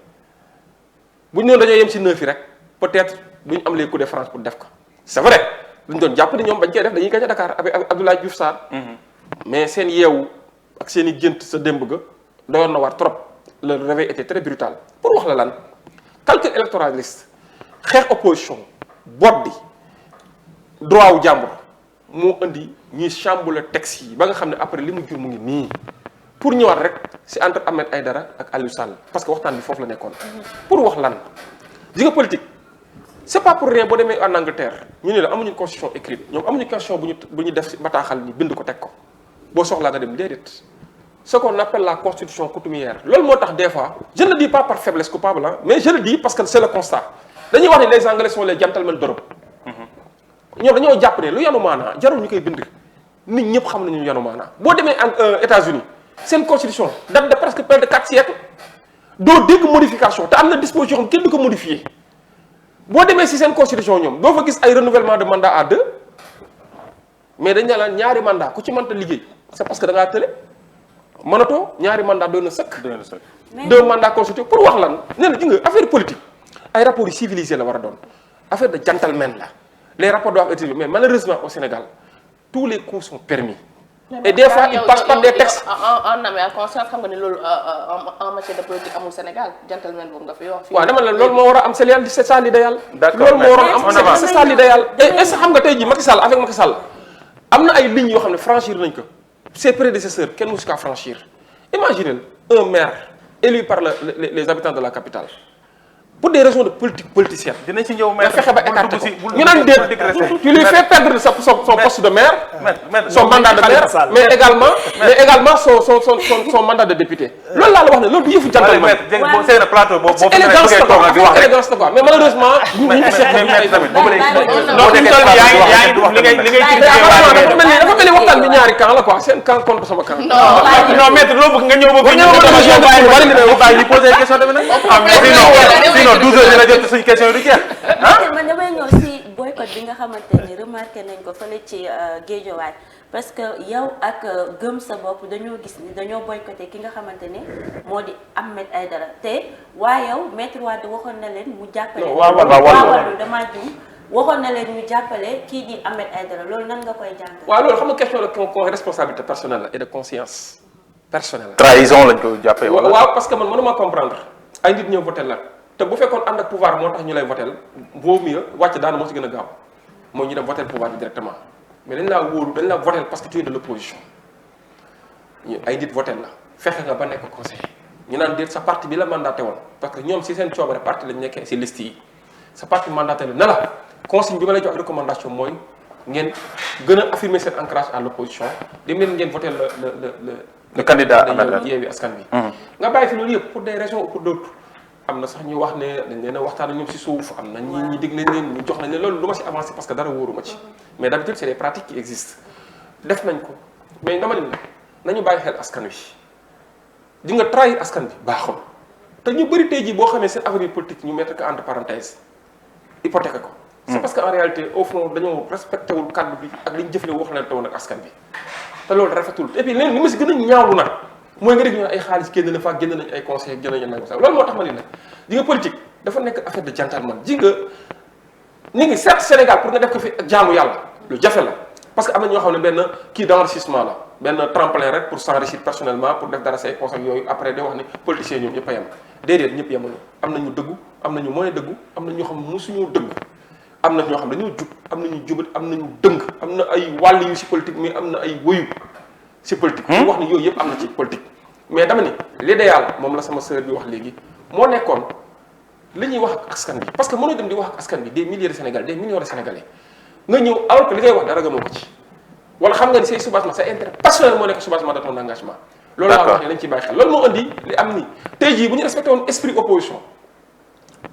bu ñu doon dañoo yem ci 9 yi rek peut-être duñu am les coups de France pour def ko c'est vrai duñ doon jàpp ni ñoom bañ koy def dañuy gagner Dakar avec Abdoulaye Diouf Sarr mais seen yeewu ak seen i gént sa démb ga doyoon na war trop le réveil était très brutal pour wax la lan calcul électoraliste xeex opposition boddi droit wu jàmbur moo indi ñuy chambouler texte yi ba nga xam ne après li mu jur mu ngi nii pour ñëwaat rek c'est entre Ahmed Aïdara ak Aliou Sall parce que waxtaan bi foofu la nekkoon pour wax lan ji nga politique c'est pas pour rien boo demee en Angleterre ñu ne la amuñu constitution écrite ñoom amuñu constitution bu ñu def ci bataaxal ni bind ko teg ko boo soxlaa nga dem déedéet ce qu'on appelle la constitution coutumière loolu moo tax des fois je ne le dis pas par faiblesse coupable hein, mais je le dis parce que c'est le constat dañuy wax ni les Anglais sont les gentlemen d'Europe ñoom dañoo jàpp ne lu yanu maanaa jarul ñu koy bind nit ñëpp xam nañu yanu maanaa boo demee en États-Unis seen constitution date de presque près de 4 siècles doo dégg modification te am na disposition xam kenn du ko modifier boo demee si seen constitution ñoom doo fa gis ay renouvellement de mandat à 2 mais dañ ne la ñaari mandat ku ci mënta liggéey c'est parce que da ngaa tële mënatoo ñaari mandat doon na sëkk. 2 mandats constitués pour wax lan nee na ji nga affaire politique ay rapports yu civilisé la war a doon affaire de gentleman la les rapports doivent être mais malheureusement au Sénégal tous les coups sont permis. et des fois ils passent par des textes. en âme et conscience xam nga ni loolu en matière de politique amul Sénégal gentleman boobu nga fi wax. waaw dama la loolu moo war a am c'est ça l'idéal. d'accord loolu moo war a am c'est ça l'idéal. et est-ce que xam nga tey jii Macky Sall avec Macky Sall am na ay lignes yoo xam ne franchir nañ ko ses prédécesseurs kenn musu kaa franchir imaginez un maire élu par les habitants de la capitale pour des raisons de politique politicienne. dinañ ci ñëw nga fexe ba écarté ko ñu naan déet tu lui fais perdre son poste de maire. son mandat de maire mais également son mandat de député. loolu laa la wax ne loolu du yëfu jantal man. c'est un plateau boobu boo élégance la quoi affaire élégance la quoi mais malheureusement. dafa mel ni waxtaan bi ñaari camp la quoi seen camp contre sama camp. non maître loo bëgg nga ñëw ba fi ñu poser question tamit nag. non 12 heures dina jot suñu question du jeex man damay ñëw si boycott bi nga xamante ni remarqué nañ ko fële ci Guédiawaye parce que yow ak gëm sa bopp dañoo gis ni dañoo boycotté ki nga xamante ne moo di Ahmed Aïdara te yow Maître Wade waxoon na leen mu jàppale waaw damaa jum waxoon na leen ñu jàppale kii di Ahmed Aïdara loolu nan nga koy jàngal. waaw loolu xam nga question la ko responsabilité personnelle la et de conscience personnelle. trahison lañ ko jàppee wala. waaw parce que man mënuma comprendre ay nit ñëw voté la te bu fekkoon ànd ak pouvoir moo tax ñu lay voté vaut mieux wàcc daanu moo si gën a gaaw mooy ñu dem voté pouvoir bi directement mais dañ laa wóoru dañ laa voté parce que tu es de l'opposition ñu ay nit voté la fexe nga ba nekk conseiller ñu naan déet sa parti bi la mandaté woon parce que ñoom si seen coobare parti lañ nekkee si liste yi sa parti mandaté la ne la consigne bi ma lay jox recommandation mooy ngeen gën a affirmer seen ancrage à l'opposition dem leen ngeen voté le candidat Yewwi Askan Wi nga bàyyi fi loolu yëpp pour des raisons ou pour d'autres am na sax ñu wax ne dañ leen a waxtaan ak ñoom si suuf am na ñi dig nañ leen ñu jox nañ leen loolu du ma si avancé parce que dara wóoruma ci mais d'habitude c'est des pratiques qui existent def nañ ko mais dama ne nañu bàyyi xel askan wi di nga trahir askan bi baaxul te ñu bëri tey jii boo xamee seen avenir politique ñu mettre ko entre parenthèses hypothèque ko c'est parce que en réalité au fond dañoo respecté wul kàddu bi ak li ñu jëfle wax leen tawoon ak askan bi te loolu rafetul et puis leen li ma si gën a ñaawlu nag mooy nga dégg ñu ay xaalis génn na fa génn nañ ay conseils génn nañ nag sax loolu moo tax ma ne la ji nga politique dafa nekk affaire de gentleman ji nga ni ngi certes Sénégal pour nga def ko fi ak jaamu yàlla lu jafe la parce que am na ñoo xam ne benn kii d'enrichissement la benn tremplin rek pour s'enrichir personnellement pour def dara say conseils yooyu après day wax ne politiciens ñoom ñëpp a yem déedéet ñëpp yemuñu am na ñu dëggu am na ñu moyen dëggu am na ñoo xam ne mosuñoo dëggu am na ñoo xam dañoo jub am na ñu jubat am na ñu dëng am na ay wàll yu si politique mais am na ay wëyu si politique ñu wax ni yooyu yëpp am na ci politique mais dama ni l'idéal moom la sama sœur bi wax léegi moo nekkoon li ñuy wax ak askan bi parce que mënoo dem di wax ak askan bi des milliers de Sénégalais des millions de Sénégalais nga ñëw alors que li ngay wax dara gëmoo ko ci wala xam nga ni say soubassement sa intérêt personnel moo nekk soubassement de ton engagement loolu laa wax ne lañ ci bàyyi xel loolu moo indi li am ni tey jii bu ñu respecté woon esprit opposition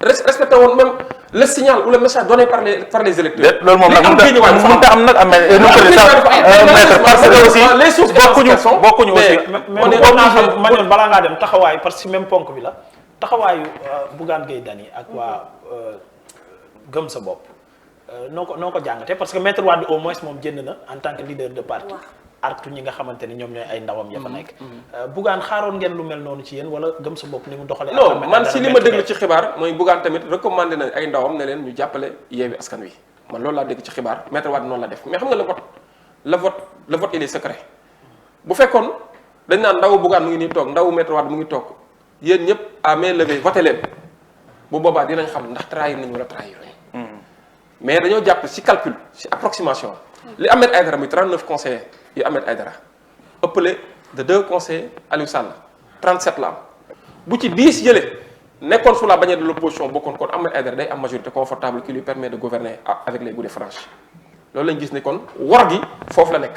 respecté woon même le signal ou le message donné par les électeurs. loolu moom nag mënut a am nag maître parce que aussi les sources bokkuñu aussi. mais balaa ngaa dem taxawaay parce que même ponk bi la taxawaayu Bougane Gueye Dany ak waa gëm sa bopp noo ko jàngatee parce que maître Wade au moins moom jënd na en tant que leader de parti. artu ñi nga xamante ni ñoom ñooy ay ndawam ya fa nekk. Bougane xaaroon ngeen lu mel noonu ci yéen wala gëm sa bopp ni mu doxalee. non man si li ma déglu ci xibaar mooy Bougane tamit recommandé na ay ndawam ne leen ñu jàppale Yewwi Askan Wi man loolu laa dégg ci xibaar maître Wade noonu la def mais xam nga le vote il est secret bu fekkoon dañ naan ndawu Bougane mu ngi nii toog ndawu maître Wade mu ngi toog yéen ñëpp à main levée voté leen bu boobaa dinañ xam ndax trahir nañu wala trahir nañu mais dañoo jàpp ci calcul ci approximation li Ahmed Aïdara muy 39 conseillers yu Ahmed Aïdara ëppale de 2 conseillers Aliou Sall 37 la am bu ci 10 yële nekkoon sous la bannière de l'opposition bokkoon kon Ahmed Aïdara day am majorité confortable qui lui permet de gouverner avec les goudets franches loolu lañ gis ne kon war gi foofu la nekk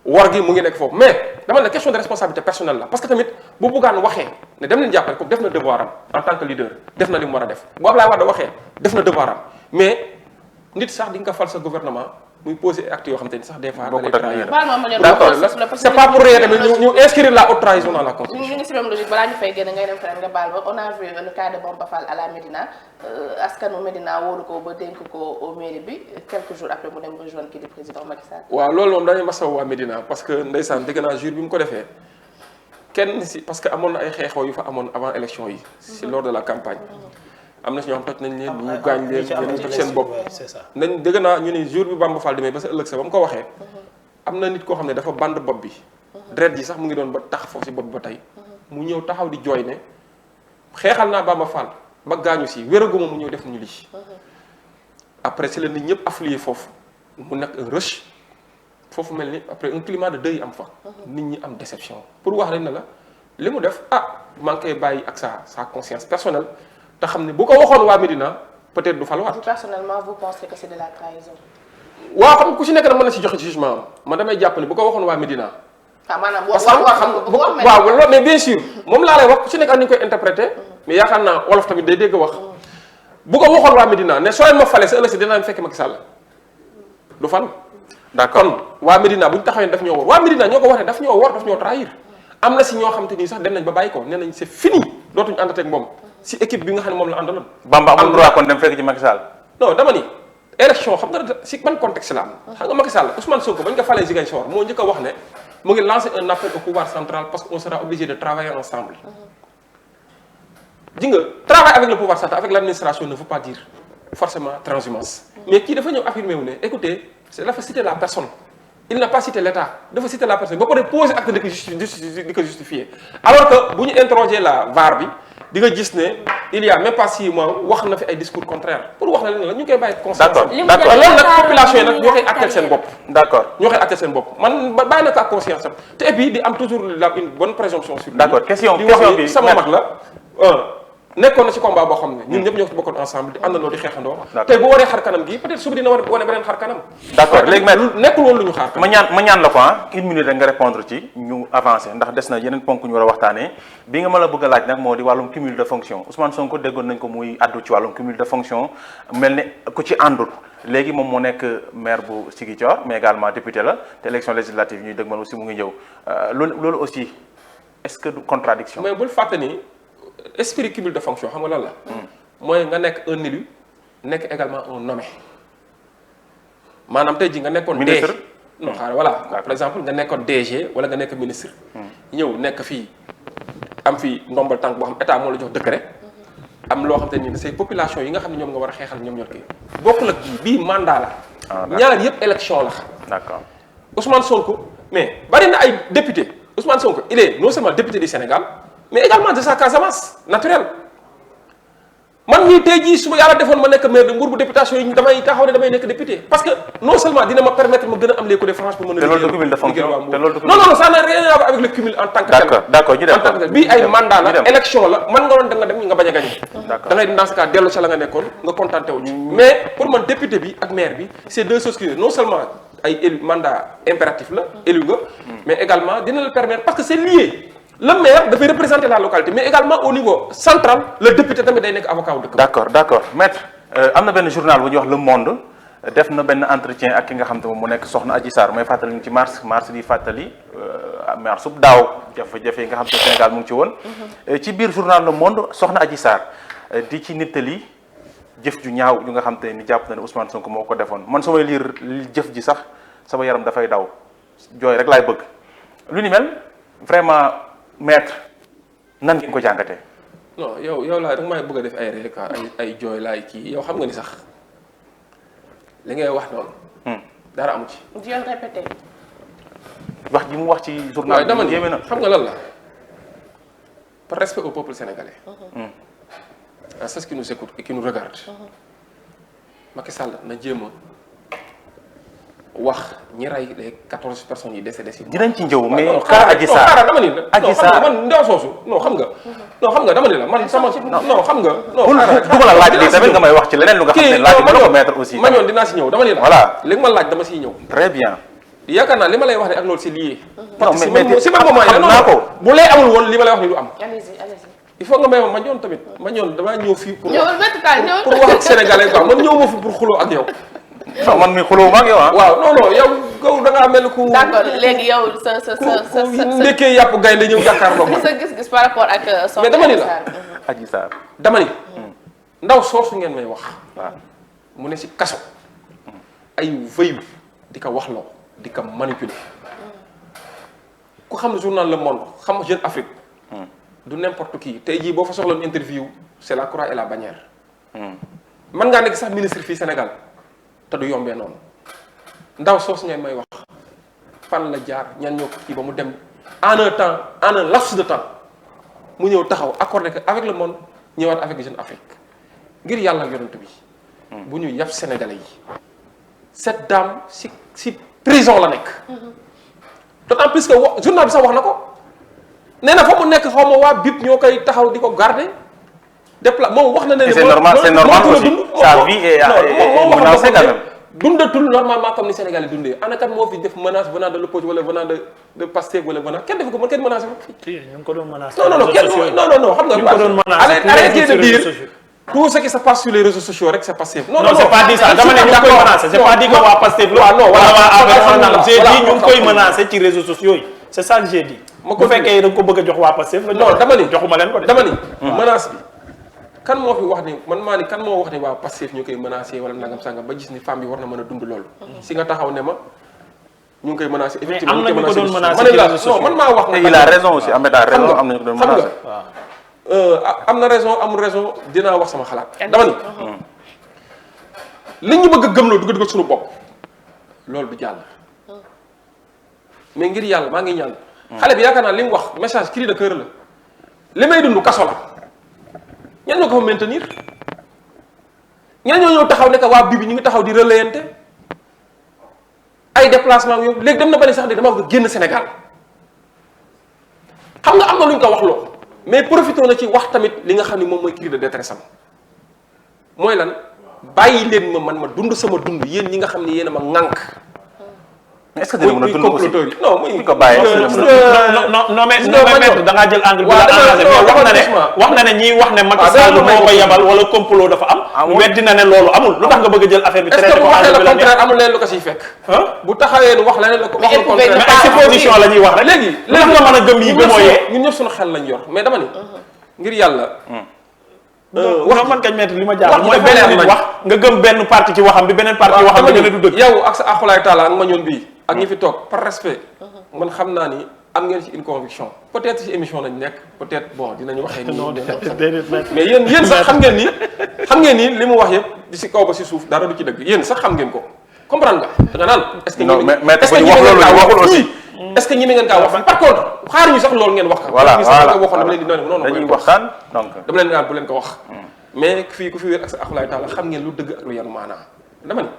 war gi mu ngi nekk foofu mais dama ne question de responsabilité personnelle la parce que tamit bu Bougane waxee ne dem leen jàppale ko def na devoir am en tant que leader def na li mu war a def bu Abdoulaye Wade waxee def na devoir am mais nit sax di nga fal sa gouvernement muy poser acte yoo xam te ni sax des fois. bokkut ak yéen d'accord c'est pas pour rien tamit ñu inscrire la haute trahison dans la constitution. ñu ngi si même logique balaa ñu fay génn ngay dem feneen nga baal ba on a vu le cas de Bamba Fall à la Médina askanu Médina wóolu ko ba dénk ko au mairie bi quelques jours après mu dem rejoindre kii di président Macky Sall. waaw loolu moom dañuy masawu waa Médina parce que ndeysaan dégg naa jour bi mu ko defee kenn si parce que amoon na ay xeexoo yu fa amoon avant élection yi. si lors de la campagne. am na si ñoo xam toj nañ leen ñu gaañ leen ñu toj seen bopp nañ dégg naa ñu ne jour bi Bamba Fall demee ba sa ëllëg sa ba mu ko waxee am na nit koo xam ne dafa band bopp bi deret ji sax mu ngi doon ba tax foofu si bopp ba tey mu ñëw taxaw di jooy ne xeexal naa Bamba Fall ba gaañu si wéraguma mu ñëw def ñu lii après si la nit ñëpp afflué foofu mu nekk un rush foofu mel ni après un climat de deuil am fa nit ñi am déception pour wax leen ne la li mu def maa ngi koy bàyyi ak sa conscience personnelle te xam ne bu ko waxoon waa Médina peut-être du faluwaat. Vous personnellement vous pensez que c'est de la trahison. waaw xam ku ci nekk nag mën na si joxe jugement am man damay jàpp ne bu ko waxoon waa Médina. maanaam parce que waaw loolu mais bien sûr moom laa lay wax ku ci nekk ak ni ñu koy interpréter mais yaakaar naa wolof tamit day dégg wax bu ko waxoon waa Médina ne soo leen ma falee sa ëllëg si dinaa fekk Macky Sall du fan. d'accord kon waa Médina bu ñu taxawee daf ñoo war waa Médina ñoo ko wax ne daf ñoo war daf ñoo trahir am na si ñoo xam te nii sax dem nañ ba bàyyi ko nee nañ c'est fini dootuñu àndateeg moom si équipe bi nga xam ne moom la àndaloon. Bamba amul droit kon dem fekk ci Macky Sall. non dama ni élection xam nga si ban contexte la am. xam nga Macky Sall Ousmane Sonko bañ ko falee Ziguinchor moo njëkk a wax ne mu ngi lancer un appel au pouvoir central parce que on sera obligé de travailler ensemble. ji nga travailler avec le pouvoir central avec l'administration ne veut pas dire forcément transhumance. mais kii dafa ñëw affirmer wu ne écoutez c'est dafa citer la personne. il n'a pas cité l'État dafa citer la personne ba pare poser acte di ko justifier alors que bu ñu interroger la VAR bi di nga gis ne il y a même pas 6 mois wax na fi ay discours contraires pour wax na leen la ñu koy bàyyi conscience. d'accord loolu nag population yi nag ñoo koy actel seen bopp. d'accord ñoo koy actel seen bopp man bàyyi na ko ak conscience am te et puis di am toujours une bonne présomption sur lui. d'accord question di wax ni sama mag la nekkoon na ci combat boo xam ne ñun ñëpp ñoo ko bokkoon ensemble di àndandoo di xeexandoo. tey bu waree xar kanam gi peut-être suba dina war wane beneen xar kanam. d'accord léegi maître nekkul woon lu ñu xaar. ma ñaan la ko une minute rek nga répondre ci ñu avancer ndax des na yeneen ponk ñu war a waxtaanee bi nga ma la bëgg a laaj nag moo di wàllum cumul de fonction Ousmane Sonko déggoon nañ ko muy addu ci wàllum cumul de fonction mel ne ku ci àndul léegi moom moo nekk maire bu Ziguinchor mais également député la te élection législative ñuy dëgmal aussi mu ngi ñëw loolu aussi est-ce que du contradiction. mais bul fàtte ni esprit cumul de fonction xam nga lan la. mooy nga nekk un élu nekk également un nommé maanaam tey jii nga nekkoon. ministre non xaaral voilà par exemple nga nekkoon DG wala nga nekk ministre. ñëw nekk fii am fii ndombal tànk boo xam état moo la jox décret. am loo xam te ni say population yi nga xam ne ñoom nga war a xeexal ñoom ñoo kii bokkul ak bii mandat la. ñaar yëpp élection la. d'accord Ousmane Sonko mais bari na ay député Ousmane Sonko il est non seulement député du Sénégal. mais également de sa Casamance naturelle man mii tey jii su ma yàlla defoon ma nekk maire de Mbour bu députation yi damay taxaw ne damay nekk député parce que non seulement dina ma permettre ma gën a am les coups de franche pour mën a liggéey. te loolu du cumul de fonction non ça n'a rien à voir avec le cumul en tant que tel. d'accord ñu dem en tant que tel bii ay mandat la élection la man nga doon da nga dem nga bañ a gagné. da ngay dans ce cas dellu ca la nga nekkoon nga contenté wu ci. mais pour man député bi ak maire bi c'est deux choses qui non seulement ay élu mandat impératif la élu nga mais également dina la permettre parce que c'est lié. le maire dafay représenter la localité mais également au niveau central le député tamit day nekk avocat wu dëkk. d'accord maître am na benn journal bu ñuy wax Le Monde def na benn entretien ak ki nga xam te moom mu nekk Soxna Adji Sarr mooy fàttali ñu ci mars di fàttali mars sub daaw jafe-jafe yi nga xam te Sénégal mu ngi ci woon. ci biir journal Le Monde Soxna Adji Sarr di ci nittali jëf ju ñaaw ju nga xam te ni jàpp na ne Ousmane Sonko moo ko defoon man su may lire jëf ji sax sama yaram dafay daw jooy rek laay bëgg lu ni mel vraiment. maître nan ngeen ko jàngatee. non yow laa rek may bëgg a def ay rek ay jooy laay kii yow xam nga ni sax li ngay wax noonu. dara amu ci. viol répété. wax ji mu wax ci journal dama bi yéeme na. xam nga lan la par respect au peuple sénégalais. à ceux qui nous écoutent et qui nous regardent. Macky Sall na jéem a wax ñi rey les 14 personnes yi décédées si. dinañ ci njëw mais cas Adji Sarr dama ni la. Adji Sarr man ndaw soosu non xam nga dama ni la man sama non xam nga. non du ma la laaj lii tamit nga may wax ci leneen lu nga xam ne laaj ma la ko mettre aussi. ma ñoon dinaa si ñëw dama ni la. voilà li nga ma laaj dama siy ñëw. très bien. yaakaar naa li ma lay wax ne ak loolu c'est lié. parce que mais si même moment yi naa ko bu lay amul woon li ma lay wax ni du am. allez-y il faut nga may ma ñoon tamit ma ñoon damaa ñëw fii. pour ñëwul wax ak sénégalais quoi man ñëw ma fi pour xuloo ak yow. non man mi xuloo ma ak yow ah. waaw non yow da ngaa mel ku. d'accord léegi yow sa ndekkee yàpp gaynde ñëw jàkkaarloo ma. sa gis-gis par rapport ak. mais dama ni la Adji Sarr dama ni. ndaw soosu ngeen may wax. waaw mu ne si kaso. ay veuve di ko waxloo di ko manipuler. ku xam ne journal Le Monde xam Jeune Afrique. du n'importe qui tey jii boo fa soxloon interview c'est la croix et la bannière. mën ngaa nekk sax ministre fii Sénégal te du yombee noonu ndaw soosu ngeen may wax fan la jaar ñan ñoo ko kii ba mu dem en un laps de temps mu ñëw taxaw accordé que avec le monde ñëwaat avec Jeune Afrique ngir yàlla ak yonent bi. bu ñu yab Sénégalais yi cette dame si prison la nekk. d'autant plus que journal bi sax wax na ko nee na fa mu nekk xaw ma waa BIP ñoo koy taxaw di ko garder moom wax na ne. c'est normal aussi sa vie est menacée quand même. dundatul normalement comme ni Sénégal yi dundee ana kat moo fi def menace venant de l'opposition wala venant de Pastef wala venant kenn def ko man kenn menacé ko fi. ñu ngi ko doon menacé. non xam nga. ñu ngi ko doon menacé arrêtez de dire tout ce qui se passe sur les réseaux sociaux rek c'est Pastef. non c'est pas dit ça dama ne ñu ngi koy menacé c'est pas dit que waa Pastef la. non wala waa APR j'ai dit ñu ngi koy menacé ci réseaux sociaux yi c'est ça que j'ai dit. bu fekkee da nga ko bëgg a jox waa Pastef. non dama ni joxuma leen ko de. dama ni menace bi. kan moo fi wax ni man maa ni kan moo wax ni waa Pastef ñu koy menacé wala nangam sangam ba gis ni femme bi war na mën a dund loolu. si nga taxaw ne ma ñu ngi koy menacé. effectivement am na ñu ko doon menacé ci réseaux sociaux man maa wax. il a raison aussi Ahmed a raison am na ñu ko doon menacé. am na raison amul raison dinaa wax sama xalaat. dama ni li ñu bëgg a gëmloo dugg suñu bopp loolu du jàll. mais ngir yàlla maa ngi ñaan. xale bi yaakaar naa li mu wax message cri de cœur la li may dund kaso la. ñan ñoo ko fa maintenir ñan ñoo ñëw taxaw ne que waa Bibi ñu ngi taxaw di relayante ay déplacement yooyu léegi dem na ba ne sax de dama bëgg génn Sénégal xam nga am na lu ñu ko wax loo mais profité na ci wax tamit li nga xam ni moom mooy cri de détresse am mooy lan bàyyi leen ma man ma dund sama dund yéen ñi nga xam ne yéen a ma ŋànk. est-ce que dina mën a dund aussi non muy ko bàyyee non mais maître da ngaa jël angle bi la engagé mais wax na ne ñiy wax ne Macky Sall moo ko yabal wala complot dafa am weddi na ne loolu amul lu tax nga bëgg a jël affaire bi traité ko angle bi la contraire amul leen lu ko siy fekk bu taxawee nu wax leneen la ko wax contraire mais ay supposition la ñuy wax rek léegi lu tax nga mën a gëm yi ba mooyee ñun ñëpp suñu xel lañ yor mais dama ni ngir yàlla wax man kañ maître li ma jaaxal mooy benn nit wax nga gëm benn parti ci waxam bi beneen parti waxam bi gën a du dëgg yow ak sa axulaay taala ak ma ñoon bii ak ñi fi toog par respect man xam naa ni am ngeen ci une conviction peut-être ci émission lañ nekk peut-être bon dinañu waxee nii mais yéen sax xam ngeen ni li mu wax yëpp di ci kaw ba ci suuf dara du ci dëgg yéen sax xam ngeen ko comprendre nga da nga naan est-ce que non mais wax loolu waxul aussi est-ce que ñi ngeen kaa wax par contre xaaruñu sax loolu ngeen wax ka voilà waxoon dama leen di non dañuy waxtaan donc dama leen naan bu leen ko wax mais fii ku fi wér ak sa axulaay taala xam ngeen lu dëgg ak lu yanu maanaa dama ni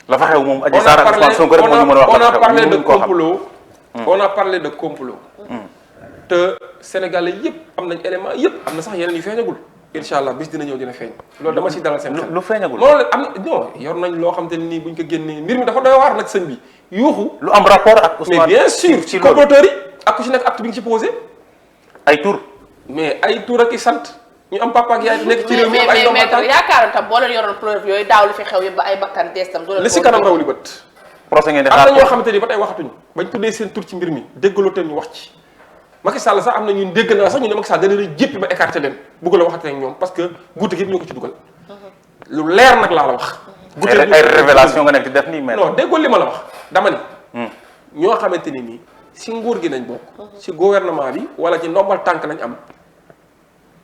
la fa xew moom Adji Sarr ak Ousmane Sonko rek moo ñu mën a wax. on a parlé de complot. on a parlé de complot. te Sénégalais yëpp am nañ élément yëpp am na sax yeneen yu feeñagul. incha allah bis dina ñëw dina feeñ. loolu dama ci dalal seen xel. lu feeñagul loolu am non yor nañ loo xam te ne nii buñ ko génnee mbir mi dafa doy waar nag sëñ bi yuuxu. lu am rapport ak Ousmane mais bien sûr ci comploteurs yi ak ku ci nekk acte bi nga ci posé. ay tur. mais ay tur ak i sant. ñu am papa ak yaay nekk ci réew mi ay ndoom mais yaakaaroon tam boo leen yoroon preuve yooyu daaw li fi xew yëpp ba ay bakkan dees tam. li si kanam raw li bët. procès ngeen di am xaar na ñoo xamante ni ba tey waxatuñu bañ tuddee seen tur ci mbir mi déggaloo teen ñu wax ci. Macky Sall sax am na ñun dégg naa sax ñu ne Macky Sall dana leen jéppi ba écarté leen bëgg la waxatee ak ñoom parce que guute gi ñoo ko ci dugal. lu leer nag laa la wax. guute ay révélation nga nekk di def nii mais. non déggoo li ma la wax dama ni. ñoo xamante ni nii si nguur gi nañ bokk. si gouvernement bi wala ci ndombal tànk lañ am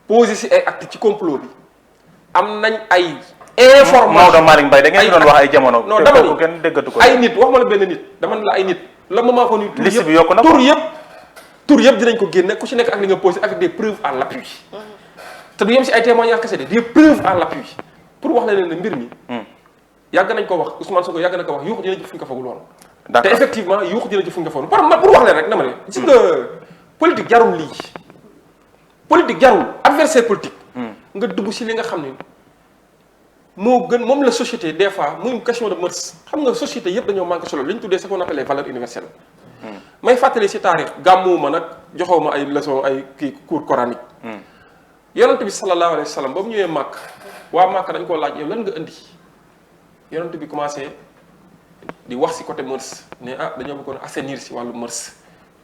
posé si ay acte ci complot bi am nañ ay information Maodo Malick Mbaye da ngeen doon wax ay jamono. non dama ni kenn déggatu ko. ay nit wax ma la benn nit dama ne la ay nit la moment ko ni liste bi yokku na tur yëpp dinañ ko génne ku ci nekk ak li nga posé avec des preuves à l'appui te du yem si ay témoignages kese des preuves à l'appui pour wax la leen ne mbir mi yàgg nañ ko wax Ousmane Sonko yàgg na ko wax yuuxu dina ci fu ñu ko fagul woon te effectivement yuuxu dina ci fu ñu ko fagul pour wax leen rek dama ne gis nga politique jarul lii politique jarul adversaire politique nga dugg si li nga xam ne moo gën moom la société des fois muy une question de mœurs xam nga société yëpp dañoo manqué solo li ñu tuddee ce qu'on appelle les valeurs universelles may fàttali si taarix gàmmuwuma nag joxoo ma ay leçon ay kii cours coranique yonent bi sallallahu alayhi wa sallam ba mu ñëwee màkk waa màkk dañ koo laaj yow lan nga indi yonent bi commencé di wax si côté mœurs ne dañoo bëggoon assainir si wàllu mœurs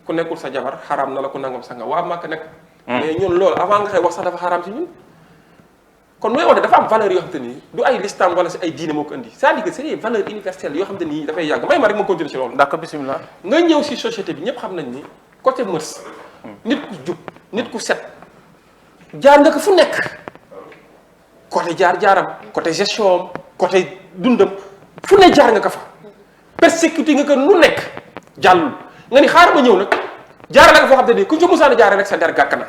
ku nekkul sa jabar xaraam na la ku nangam sanga waa màkk nekk mais ñun loolu avant nga koy wax sax dafa xaraam si ñun kon mooy wax ne dafa am valeur yoo xam te ni du ay listam wala si ay diine moo ko indi c'est-à-dire que c'est des valeurs universelles yoo xam te ni dafay yàgg may ma rek ma continuer si loolu d'accord bismillah nga ñëw si société bi ñëpp xam nañ ni côté mœurs nit ku jub nit ku set jaar nga ko fu nekk côté jaar-jaaram côté gestion am côté dundam fu ne jaar nga ko fa persécuté nga ko nu nekk jàllul nga ni xaaral ma ñëw nag jaarale nga foo xam te ni ku ci musaana jaaree rek sa der gàkk na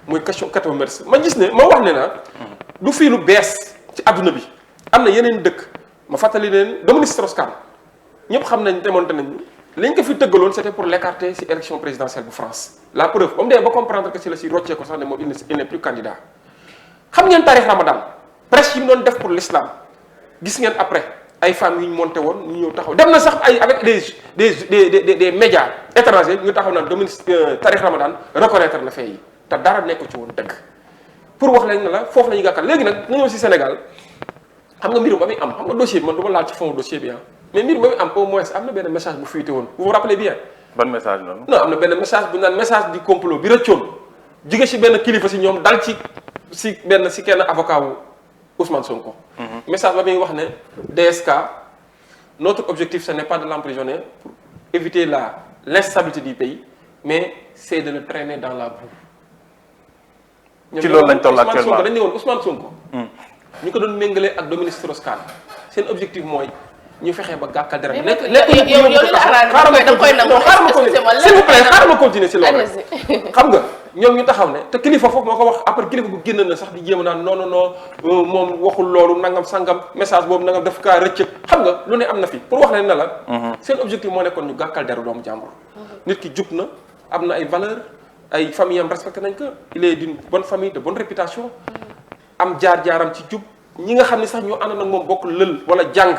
muy question côté mœurs ma gis ne ma wax ne na du fii lu bees ci adduna bi am na yeneen dëkk ma fàttali leen Dominique Strauss-Kahn ñëpp xam nañ démonté nañ liñ ko fi tëggaloon c'était pour l'écarter ci élection présidentielle bu France la preuve ba mu dee ba comprendre que ci la si roccee ko sax ne moom il n'est plus candidat xam ngeen taarix Ramadan presse yi mu doon def pour l'islam gis ngeen après ay femmes yu ñu monté woon ñu ñëw taxaw dem na sax ay avec des médias étrangers ñu taxaw naan Dominique taarix Ramadan reconnaître na fee yi te dara nekk ci woon dëgg pour wax leen ne la foofu la ñuy gàkkal léegi nag nga ñëw ci Sénégal xam nga mbirum ba muy am xam nga dossier bi man du ma laal ci fond dossier bi mais mbirum ba muy am au moins am na benn message bu fuité woon vous vous rappelez bien. ban message noonu. non am na benn message bu ñu naan message du complot bi rëccoon jóge ci benn kilifa ci ñoom dal ci kenn avocat wu Ousmane Sonko. message ba muy wax ne DSK notre objectif ce n'est pas de l'emprisonner pour éviter l'instabilité du pays mais c'est de le traîner dans la boue. ci loolu lañ toll actuellement dañ ne woon Ousmane Sonko. ñu ko doon méngale ak Dominique Strauss-Kahn seen objectif mooy ñu fexe ba gàkkal dara. xaaral ma continuer si loolu xam nga ñoom ñu taxaw ne te kilifa foofu moo ko wax après kilifa gu génn na sax di jéem a naan non moom waxul loolu nangam sangam message boobu nangam daf kaa rëcc xam nga lu ne am na fi pour wax leen ne la. seen objectif moo nekkoon ñu gàkkal deru doomu jàmbur. nit ki jub na am na ay valeur ay famille am respecté nañ ko il est d'une bonne famille de bonne réputation am jaar-jaaram ci jub ñi nga xam ne sax ñoo ànd nag moom bokk lël wala jàng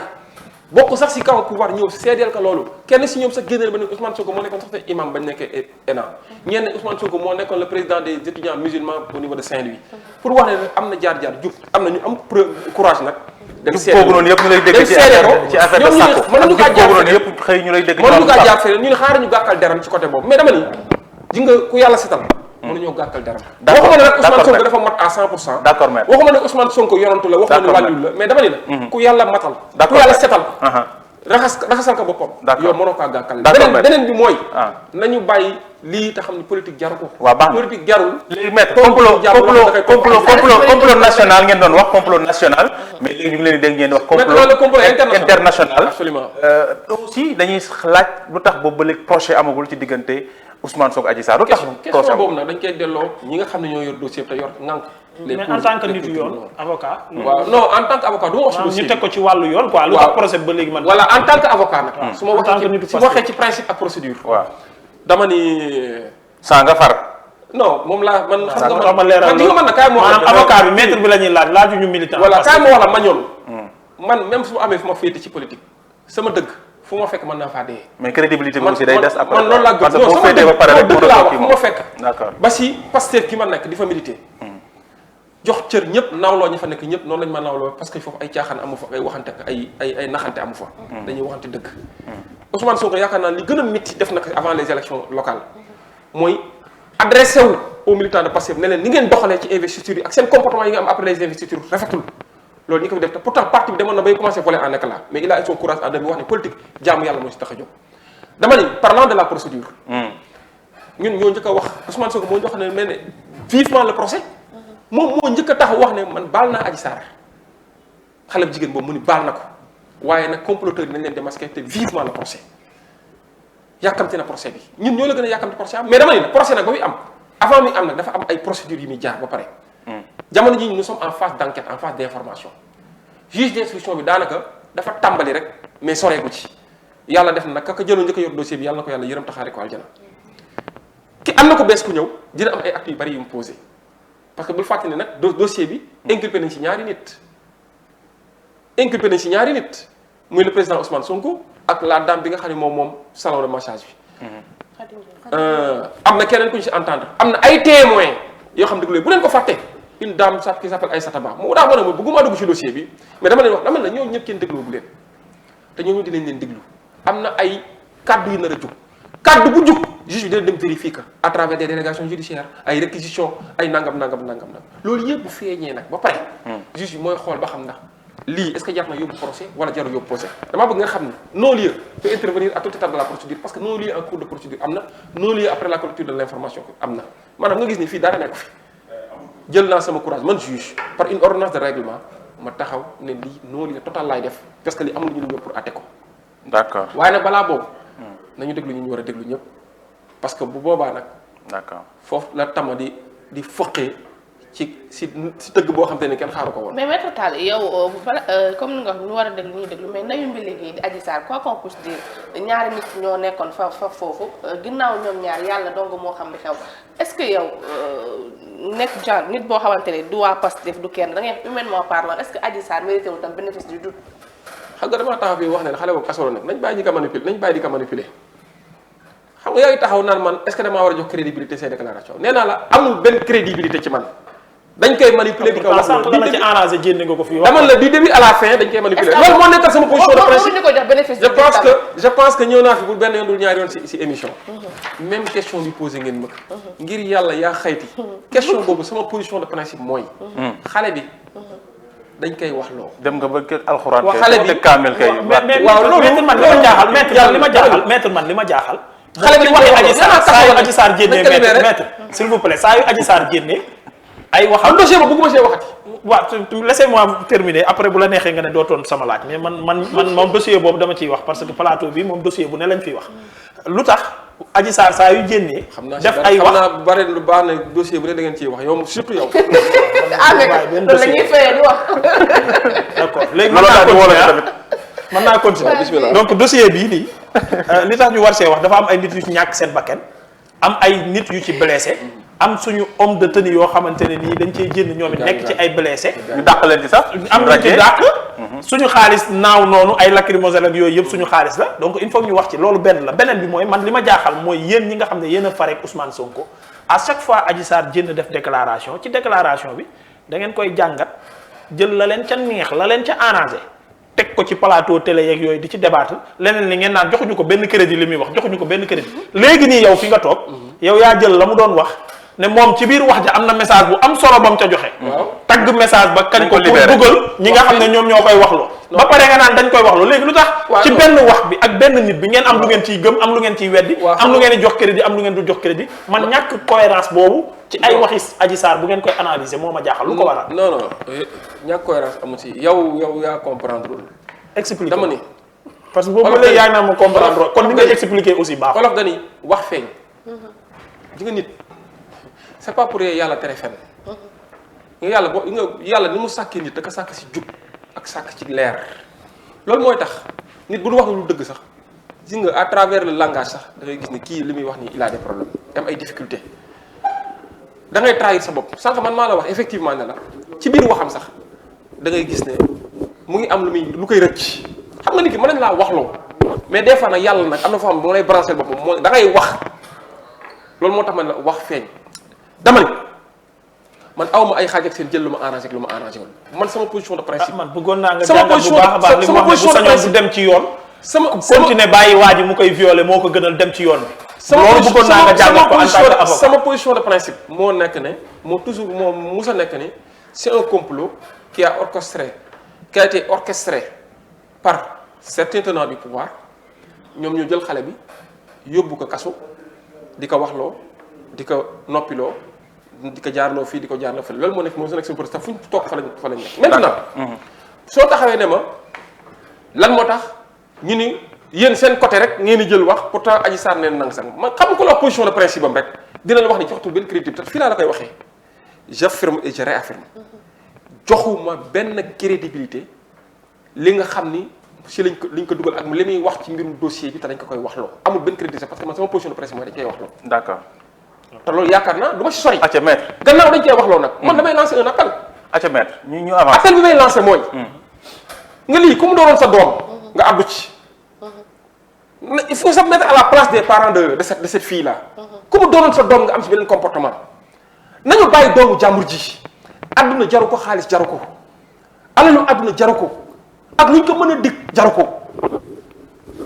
bokk sax si kaw pouvoir ñëw seedeel ko loolu kenn si ñoom sax génneel ba ne Ousmane Sonko moo nekkoon sax te imam bañ nekkee ENA ñenn Ousmane Sonko moo nekkoon le président des étudiants musulmans au niveau de Saint-Louis pour wax ne am na jaar-jaar jub am na ñu am courage nag dem seedeel boobu noonu yëpp ñu lay dégg ci affaire de sàkku mën nañu kaa jaar noonu yëpp xëy ñu lay dégg mën nañu kaa jaar feneen ñu ne xaaral ñu gàkkal deram ci côté boobu mais dama ni ji nga ku yàlla setal mënuñoo gàkkal deram waxuma ne nag Ousmane Sonko dafa mat à 100%. d'accord maître waxuma ne Ousmane Sonko yonantu la waxuma ne wàllu la mais dama ni la ku yàlla matal ku yàlla setal raxasal ko boppam yow mënoo kaa gàkkal beneen bi mooy nañu bàyyi lii te xam ne politique jaru ko waaw baax na politique jarul léegi maître complot national ngeen doon wax complot national mais léegi ñu ngi leen di dégg ngeen wax complot international absolument aussi dañuy laaj lu tax boobu ba léegi procès amagul ci diggante Ousmane Sonko Adji Sarr lu tax question boobu nag dañ koy delloo ñi nga xam ne ñoo yor dossier te yor ngànk mais en tant que nitu yoon avocat. waaw non en tant que avocat du ma wax si dossier ñu teg ko ci wàllu yoon quoi. lu tax procès ba léegi man. voilà en tant que avocat nag. su ma en waxee ci principe ak procédure. waaw dama ni. saa nga far. non moom laa man. xam nga ma leeral man man nag kaay ma wax maanaam avocat bi maître bi la ñuy laaj laajuñu militant. voilà kaay ma wax la ma ñoon man même su ma amee fu ma féete ci politique sama dëgg fu ma fekk mën naa faa dee. mais crédibilité bi aussi day des après. man loolu laa gëm parce que boo féetee ba pare rek dëgg laa wax fu ma fekk. d'accord ba si Pastef ki ma nekk di fa militer. jox cër ñëpp nawloo ña fa nekk ñëpp noonu lañ ma nawloo parce que foofu ay caaxaan amu fa ay waxante ay naxante amu fa. dañuy waxante dëgg. Ousmane Sonko yaakaar naa li gën a métti def na ko avant les élections locales mooy adressé wu aux militants de Pastef ne leen ni ngeen doxalee ci investiture yi ak seen comportement yi nga am après les investitures rafetul loolu ñi ko fi def te pourtant parti bi demoon na bay commencé voler en éclat mais il a eu son courage à dem wax ne politique jaamu yàlla moo si tax a jóg. dama ni parlant de la procédure. ñun ñoo njëkk a wax Ousmane Sonko moo ñu wax ne mais ne vivement le procès. moom moo njëkk a tax wax ne man baal naa Adji Sarr xale bu jigéen boobu mu ni baal na ko waaye nag comploteurs yi nañ leen démasquer te vivement le procès yàkkamti na procès bi ñun ñoo la gën a yàkkamti procès am mais dama ni procès nag ba muy am avant muy am nag dafa am ay procédures yu muy jaar ba pare. jamono ji nous sommes en phase d'enquête en phase d'information juge d'instruction bi daanaka dafa tàmbali rek mais soreegu ci yàlla def na nag ka jëloon njëkk a yor dossier bi yàlla na ko yàlla yërëm taxaare ko aljana ki am na ko bees ku ñëw dina am ay actes yu bari yu mu posé parce que bul fàtte ne nag dossier bi inculpé nañ ci ñaari nit muy le président Ousmane Sonko ak la dame bi nga xam ne moom salon de massage bi. am na keneen ku ñu ci entendre am na ay témoins yoo xam ne déglu bu leen ko fàtte une dame sax qui s'appelle Aïssata Ba moo daa ma ne ma bëgguma dugg ci dossier bi mais dama leen wax dama ne ñooñu ñëpp kenn dégloo bu leen te ñooñu dinañ leen déglu am na ay kaddu yu nar a jug kaddu bu jug juge bi dina dem vérifier que à travers des délégations judiciaires ay réquisitions ay nangam loolu yëpp bu feeñee nag ba pare. juge bi mooy xool ba xam ndax lii est-ce que jar na yóbbu procès wala jarul yóbbu procès damaa bëgg nga xam ne non-lieu peut intervenir à toute étape de la procédure parce que non-lieu en cours de procédure am na non-lieu après la clôture de l'information am na maanaam nga gis ni fii dara nekk fi jël naa sama courage man juge par une ordonnance de règlement ma taxaw ne lii non-lieu total laay def parce que li amul ñu ñëw pour atte ko. d'accord waaye nag balaa boobu. nañu déglu ñu war a déglu ñëpp parce que bu boobaa nag. d'accord foofu la tama di fëqee si tëgg boo xam te ne kenn xaaru ko woon. mais maître Tall yow bala comme ni nga wax ñu war a déglu ñuy déglu mais Ndeye Mbile Gueye di Adji Sarr quoi qu'on puisse dire ñaari nit ñoo nekkoon fa foofu ginnaaw ñoom ñaar yàlla dong moo xam li xew est-ce que yow nekk genre nit boo xamante ne du waa Pastef du kenn da ngeen humainement parlant est-ce que Adji Sarr mérité wul tam bénéfice du doute. xam nga damaa taxaw fii wax ne xale boobu kaso la nag nañ bàyyi di ko manipuler xam nga yaa ngi taxaw naan man est-ce que damaa war a jox crédibilité ces déclarations nee naa la amul benn crédibilité ci man dañ koy manipuler di ko wax sànq la ci arrangé jénne nga ko fii dama la du début à la fin dañ koy manipuler loolu moo nekkal sama position de principe ko jox bénéfice je pense que ñëw naa fi bu benn yoon dul ñaari yoon si émission même question bi posé ngeen ma ngir yàlla yaa xayti question boobu sama position de principe mooy xale bi dañ koy wax loo dem nga ba kër alxuraan wax xale bi kaamel kay waaw loolu maître man li ma jaaxal maître man li ma jaaxal xale bi waxee Adji Sarr saa yu Adji Sarr génnee maître s'il vous plaît saa yu Adji Sarr génnee ay waxam dossier ba bëgguma see waxati waaw laissez-moi terminer après bu la neexee nga ne dootoon sama laaj mais man moom dossier boobu dama ciy wax parce que plateau bi moom dossier bu ne lañ fiy wax lu tax Adji Sarr saa yu génnee def ay wax xam naa bare lu baax na dossier bu ne da ngeen ciy wax yow surtout yow loolu la ñuy fayee di wax d'accord léegi mën naa continuer bismillah donc dossier bii nii li tax ñu war see wax dafa am ay nit yu ci ñàkk seen bakkan am ay nit yu ci blessé am suñu homme de tenue yoo xamante ne nii dañ cee génn ñoom it nekk ci ay blessé ñu dàq leen ci sax am ñu ci dàq suñu xaalis naaw noonu ay lacrymogène ak yooyu yëpp suñu xaalis la donc il faut ñu wax ci loolu benn la beneen bi mooy man li ma jaaxal mooy yéen ñi nga xam ne yéen a farek Ousmane Sonko à chaque fois Adji Sarr génn def déclaration ci déclaration bi da ngeen koy jàngat jël la leen ca neex la leen ca arrangé teg ko ci plateau télé yeeg yooyu di ci débattre leneen li ngeen naan joxuñu ko benn crédit li muy wax joxuñu ko benn crédit léegi nii yow fi nga toog yow yaa jël la mu doon wax ne moom ci biir wax ja am na message bu am solo ba mu ca joxe tagg message ba kañ ko pour dugal ñi nga xam ne ñoom ñoo koy waxloo ba pare nga naan dañ koy waxloo léegi lu tax ci benn wax bi ak benn nit bi ngeen am lu ngeen ciy gëm am lu ngeen ciy weddi am lu ngeen di jox crédit am lu ngeen du jox crédit man ñàkk cohérence boobu ci ay waxi Adji Sarr bu ngeen koy analyser moo ma jaaxal lu ko waral non ñàkk cohérence amu ci yow yaa comprendre expliquer dama ni parce que boobu léegi yaa ngi naan ma comprendre kon ni ngay expliquer aussi baax olof dani wax feeñ di nga nit c'est pas pour yàlla tere fen nga yàlla boo nga yàlla ni mu sàkkee nit da ko sàkk si jub ak sàkk ci leer loolu mooy tax nit bu ñu wax lu dëgg sax gis nga à travers le langage sax da ngay gis ni kii li muy wax nii il a des problèmes am ay difficultés da ngay trahir sa bopp sànq man maa la wax effectivement ne la ci biir waxam sax da ngay gis ne mu ngi am lu koy rëcc xam nga nit ki mën nañ laa waxloo mais des fois nag yàlla nag am na foo xam ne moo lay branché boppam moo da ngay wax loolu moo tax man la wax feeñ dama ni man awma ay xaaj ak seen jël lu ma arrangé ak lu ma arrangé wul man sama position de principe. man bëggoon naa nga jàngal bu baax a baax li mu wax ne bu sañoon du dem ci yoon. sama continuer bàyyi waa ji mu koy violer moo ko gënal dem ci yoon bi. loolu bëggoon naa nga jàngal ko en tant que avocat sama position de principe moo nekk ne moo toujours moo musa nekk ne c'est un complot qui a été orchestré par certains tenants du pouvoir ñoom ñu jël xale bi yóbbu ko kaso di ko waxloo di ko noppiloo di ko jaarloo fii di ko jaarloo fële loolu moo nekk moom su nekk seen projet fu ñu toog fa lañ nekk maintenant soo taxawee ne ma lan moo tax ñu ni yéen seen côté rek ngeen di jël wax pourtant Adji Sarr neen nang sang ma xam ko la position de principe am rek dina la wax ni joxtul benn crédibilité fii laa la koy waxee j'affirme et je réaffirme joxuma benn crédibilité li nga xam ni si liñ ko dugal ak li muy wax ci mbirum dossier bi te dañ ko koy waxloo amul benn crédibilité parce que man sama position de principe mooy dañ koy waxloo. d'accord. te loolu yaakaar naa du ma si sori. acca maître. gannaaw dañ koy waxloo nag. man damay lancer un appel. acca maître ñu avance. appel bi may lancer mooy. nga lii ku mu doonoon sa doom. nga àddu ci. il faut se mettre à la place des parents de cette fille là. ku mu doonoon sa doom nga am si beneen comportement. nañu bàyyi doomu jàmbur ji. àdduna jaru ko xaalis jaru ko. alalu àdduna jaru ko. ak luñ ko mën a dig jaru ko.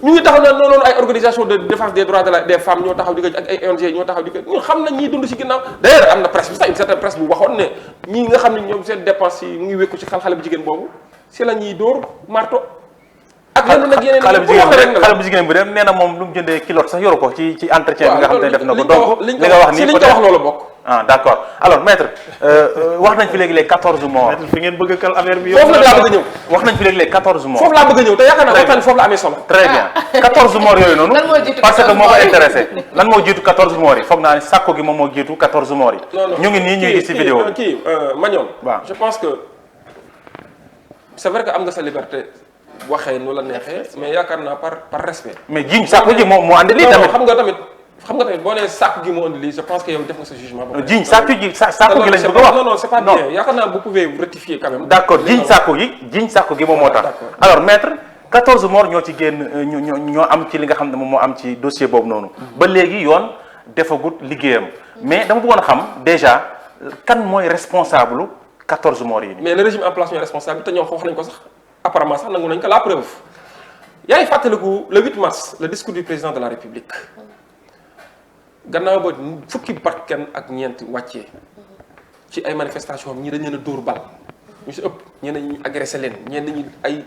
ñu ngi taxaw na noonu ay organisation de défense des droits des femmes ñoo taxaw di ko ak ay ONG ñoo taxaw di ko ñun xam nañ ñiy dund si ginnaaw d'ailleurs am na presse bi sax une certaine presse bu waxoon ne ñii nga xam ne ñoom seen dépense yi mu ngi wékku ci xale bu jigéen boobu si la ñuy dóor marto ak yeneen ak yeneen xale bu jigéen bi dem nee na moom lu mu jëndee kilo sax yoru ko ci entretien bi nga xam ne def na ko donc li nga wax ni si liñ ko wax loolu bokk ah d'accord alors maître wax nañ fi léegi les 14 morts. maître fi ngeen bëgg a kal affaire bi. foofu nag laa bëgg a ñëw. wax nañ fi léegi les 14 morts. foofu laa bëgg a ñëw te yaakaar naa waxtaan foofu la amee solo. très bien 14 morts yooyu noonu. lan moo jiitu parce que 14 moo ko morts yi. intéressé lan moo jiitu 14 morts yi foog naa ne sàkko gi moom moo jiitu 14 morts yi. non non ñu ngi nii ñuy gis ci vidéo bi. Magnon. waaw je pense que c'est vrai que am nga sa liberté waxee nu la neexee mais yaakaar naa par respect. mais jiñ sàkko ji moo andi lii tamit. xam nga tamit boo nee sàkku gi moo andi lii je pense que yow def nga sa jugement. ba jiñ sàkko gi sàkko gi lañ bëgg a wax. non c'est pas bien yaakaar naa vous pouvez rectifier quand même. d'accord jiñ sàkko gi moom moo tax. d'accord. alors maître 14 morts ñoo ci génn ñoo am ci li nga xam ne moom moo am ci dossier boobu noonu. ba léegi yoon defagut liggéeyam. mais dama bëggoon a xam déjà kan mooy responsable 14 morts yi. mais le régime en place ñooy responsable te ñoom wax nañ ko sax apparemment sax nangu nañ ko la preuve yaa ngi fàttaliku le 8 mars le discours du président de la république gannaaw ba fukki bakkan ak ñeent wàccee ci ay manifestations ñi dañ leen a dóor bal ñu si ëpp ñenn ñi agressé leen ñenn ñi ay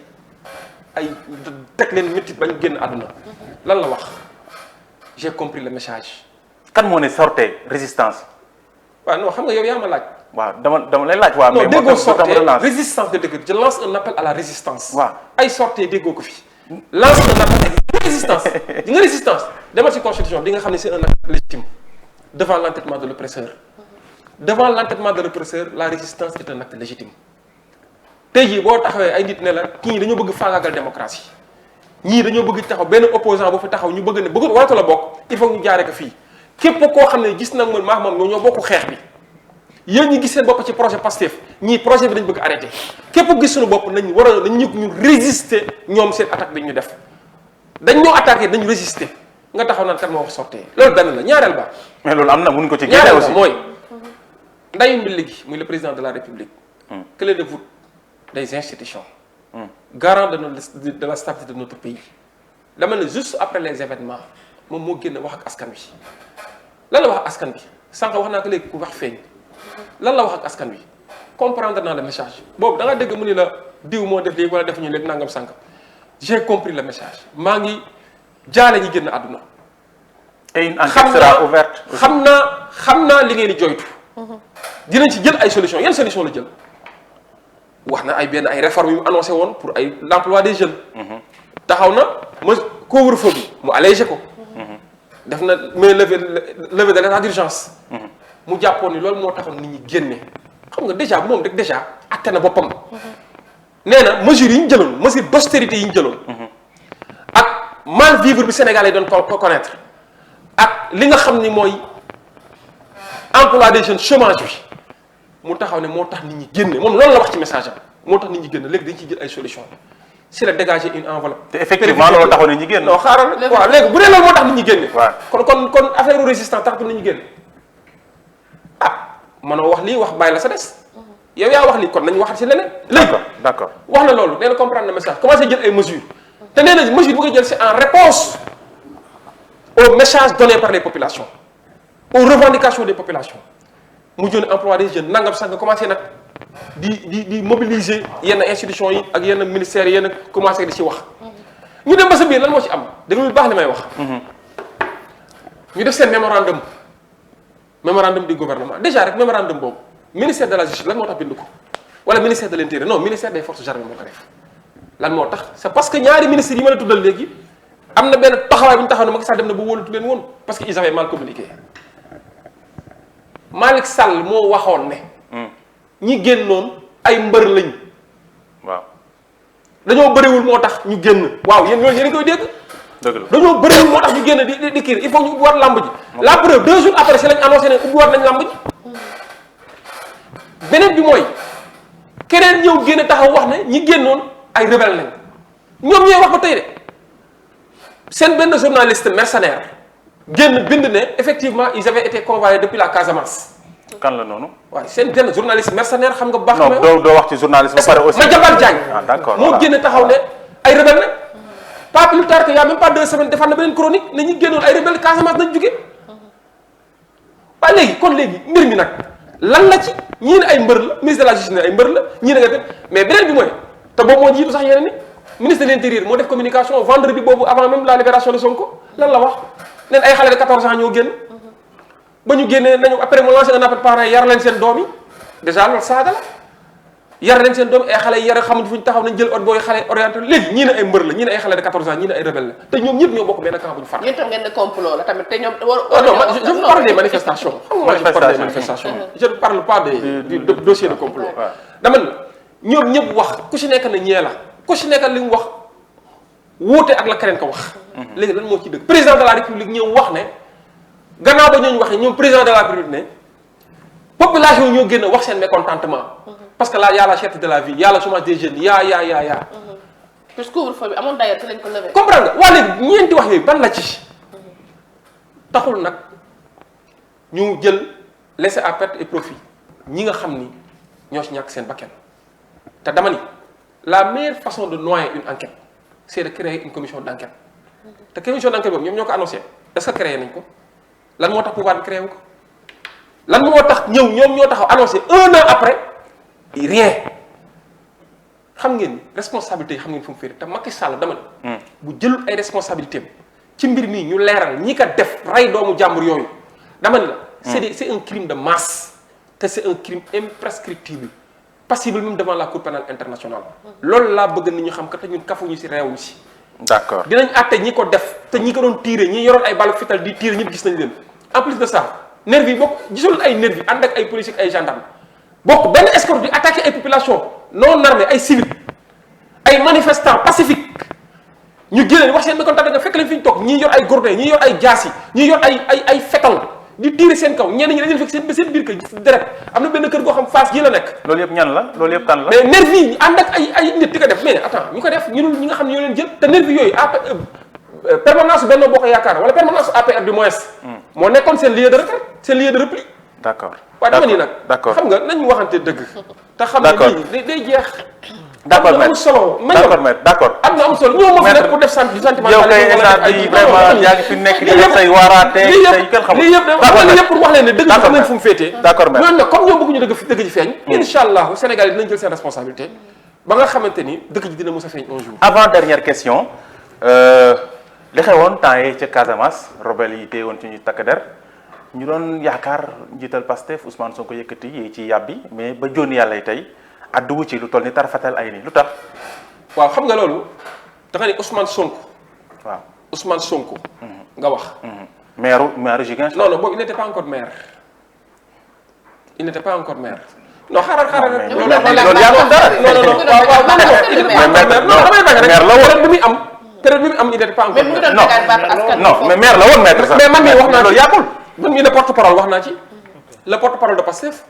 teg leen métti bañ génn àdduna lan la wax j'ai compris le message. kan moo ne sortez résistance. waaw non xam nga yow yaa ma laaj. waaw dama lay laaj. waaw mais non déggoo sortez résistance de dëgg je lance un appel à la résistance. waaw ay sortez déggoo ko fi. lance un appel à résistance di nga résistance demal ci constitution di nga xam ne c'est un acte légitime devant l'entêtement de l'oppresseur devant l'entêtement de l'oppresseur la résistance est un acte légitime. tey jii boo taxawee ay nit ne la kii dañoo bëgg faagaagal démocratie ñii dañoo bëgg taxaw benn opposant bu fi taxaw ñu bëgg ne bëgg waratu la bokk il faut ñu jaaree ko fii képp koo xam ne gis nag man maax moom ñoo bokk xeex bi yéen ñi gis seen bopp ci projet Pastef ñii projet bi dañ bëgg arrêté képp gis suñu bopp nañ war a nañ ñu résister ñoom seen attaque bi ñu def dañ ñoo attaqué dañu résister nga taxaw naan kat moo wax sortee loolu benn la ñaareel ba. mais loolu am na mënuñ ko ci génne ñaareel aussi ba mooy ndayu mbi léegi muy le président de la république clé de voûte des institutions garant de la stabilité de notre pays dama ne juste après les événements moom moo génn wax ak askan wi lan la wax ak askan bi sànq wax naa ko léegi ku wax feeñ lan la wax ak askan wi comprendre naa le message boobu da nga dégg mu ni la diw moo def léegi wala def ñu léegi nangam sànq j'ai compris le message maa ngi jaale ñi génn àdduna. et une enquête sera ouverte. xam naa li ngeen di joytu dinañ ci jël ay solutions yan solution la jël wax na ay réformes yu mu annoncé woon pour l'emploi des jeunes. taxaw na couvre-feu bi mu allégé ko. def na mais levé de l'état d'urgence. mu jàppoon ni loolu moo taxoon nit ñi génne xam nga déjà moom rek déjà atte na boppam. nee na mesures yi ñu jëloon mesures d'austérité yi ñu jëloon. ak mal vivre bi Sénégalais doon ko connaître ak li nga xam ni mooy emploi des jeunes chômage bi mu taxaw ne moo tax nit ñi génne moom loolu la wax ci message am moo tax nit ñi génne léegi dañ ciy jël ay solutions si la dégager une enveloppe. te effectivement loolu taxoon nit ñi génn. non xaaral waaw léegi bu dee loolu moo tax nit ñi génne. waaw kon affaire résistance tax nit ñi génne manoo wax lii wax bàyyi la sa des yow yaa wax lii kon nañu waxat ci leneen. léegi d'accord wax na loolu nee na comprendre le message commencé jël ay mesures te nee na mesures bu ko jël c'est en réponse aux messages donnés par les populations aux revendications des populations mu jël emploi des jeunes nangam sax nga commencé nag di mobiliser yenn institutions yi ak yenn ministères yi yenn commencé di ci wax. ñu dem ba sa biir lan moo ci am dégg nga lu baax li may wax. ñu def seen mémorandum du gouvernement déjà rek mémorandum boobu ministère de la justice lan moo tax bind ko wala ministère de l'intérieur non ministère des forces armées moo ko def lan moo tax c'est parce que ñaari ministres yi ma la tuddal léegi am na benn taxawaay bu ñu taxaw ne Macky Sall dem na ba wóolatu leen woon parce que ils avaient mal communiqué Malick Sall moo waxoon ne ñi génnoon ay mbër lañ waaw dañoo bëriwul moo tax ñu génn waaw yéen loolu yéen a koy dégg dëgg la dañoo bëriwul moo tax ñu génn di kii il faut ñu ubbiwaat lamb ji la preuve 2 jours après si lañ annoncé ne ubbiwaat nañ lamb ji beneen bi mooy keneen ñëw génn taxaw wax ne ñi génnoon ay rebelle lañ ñoom ñooy wax ba tey de seen benn journaliste mercenaire génn bind ne effectivement ils avaient été convoyés depuis la Casamance. kan la noonu. waaye seen benn journaliste mercenaire xam nga baax. non doo wax ci journaliste ba pare aussi. Madiambal Diagne. ah d'accord moo génn taxaw ne ay rebelle lañ. pas plus tard que y a même pas 2 semaines defaat na beneen chronique ne ñi génnoon ay rebelle Casamance nañ jóge waaye léegi kon léegi mbir mi nag lan la ci ñii ne ay mbër la ministre de la justice ne ay mbër la ñii ne nga def mais beneen bi mooy te boobu moo jiitu sax yeneen ni ministre de l'intérieur moo def communication vendredi boobu avant même la libération de Sonko lan la wax neen ay xale de 14 ans ñoo génn ba ñu génnee nañu après mu lancé un appel parents yi yar leen seen doom yi déjà loolu saaga la yar leen seen doom ay xale yi yar xamuñ fu ñu taxaw nañ jël booy xale orienté léegi ñii ne ay mbër la ñii ne ay xale de 14 ans ñii ne ay rebelle la te ñoom ñëpp ñoo bokk benn camp bu ñu far. yéen tam ngeen ne complot la tamit te ñoom. non je vous parle des manifestations. je parle des manifestations. je ne parle pas du dossier de complot. dama ne ñoom ñëpp wax ku si nekk na ñee la ku si nekk li mu wax wuute ak la keneen ko wax. léegi lan moo ci dëgg président de la république ñëw wax ne gannaaw ba ñooñu waxee ñoom président de la république ne population ñoo génn wax seen mécontentement. parce que là y a la cherté de la vie y a le chômage des jeunes yaa. parce que couvre-feu bi amoon d'ailleurs ci lañ ko levé. comprendre nga waa léegi ñeenti wax yooyu ban la ci taxul nag ñu jël laisser à perte et profit ñi nga xam ni ñoo ci ñàkk seen bakkan te dama ni la meilleure façon de noyer une enquête c'est de créer une commission d'enquête te commission d'enquête boobu ñoom ñoo ko annoncé est-ce que créé nañ ko lan moo tax pouvoir bi créé wu ko lan moo tax ñëw ñoom ñoo taxaw annoncé 1 an après rien xam ngeen responsabilité yi xam ngeen fu mu féete te Macky Sall dama ne bu jëlul ay responsabilités ci mbir mii ñu leeral ñi ko def rey doomu jàmbur yooyu dama ne la c'est un crime de masse te c'est un crime imprescriptible passible même devant la cour pénale internationale loolu laa bëgg nit ñu xam que te ñun kafuñu si réewuñu si d'accord dinañ àtte ñi ko def te ñi ko doon tiire ñi yoroon ay balu fital di tiire ñëpp gis nañ leen en plus de ça nervi yi bokk gisul ay nervi ànd ak ay policiers ay gendarme bokk benn escorte di attaquer ay population non armée ay civils ay manifestants pacifiques ñu génne wax seen mécontentement nga fekk leen fi ñu toog ñii yor ay gourdin ñii yor ay jaasi ñii yor ay fetal di tiire seen kaw ñenn ñi dañu leen fekk seen biir kër deret am na benn kër goo xam face gi la nekk. loolu yëpp ñan la loolu yëpp kan la. mais nervi yi ànd ak ay nit di ko def mais attends ñu ko def ñi nga xam ne ñoo leen jël te nervi yooyu permanence Benno Bokk Yaakaar wala permanence APR du moins. moo nekkoon seen lieu de retraite seen lieu de repli. d'accord waaye dama ni nag. d'accord xam nga nañu waxante dëgg. te xam ne lii day jeex. d'accord am na solo. d'accord maître d'accord. am na am solo ñoo ma fi nekk pour def sentiment. yow kay instant bii vraiment yaa ngi fi nekk di def say waaraate say kenn xamul. lii yëpp pour wax leen ne dëgg xam nañ fu mu féetee. d'accord maître ñooñu nag comme ñoom bëgguñu dëgg ji feeñ. incha allah Sénégal yi dinañ jël seen responsabilité ba nga xamante ni dëgg ji dina mës a feeñ un jour. avant dernière question li xewoon temps yii ca Casamance rebelle yi téye woon ci ñu takk der ñu doon yaakaar njiital Pastef Ousmane Sonko yëkkati yi ci yàbbi mais ba jóoni yàlla tey adduwu ci lu toll ni tarfatal ay ni lu tax. waaw xam nga loolu da nga ni Ousmane Sonko. waaw Ousmane Sonko. nga wax. maire Ziguinchor. non boobu il n'était pas encore maire. il n'était pas encore maire. non xaaral. loolu yàggul dara. non bi muy am. période bi mu am il n'était pas encore maire. non mais maire la woon maître sax. mais man mii wax naa ci loolu yàggul. man mii ne porte-parole wax naa ci. le porte-parole de Pastef.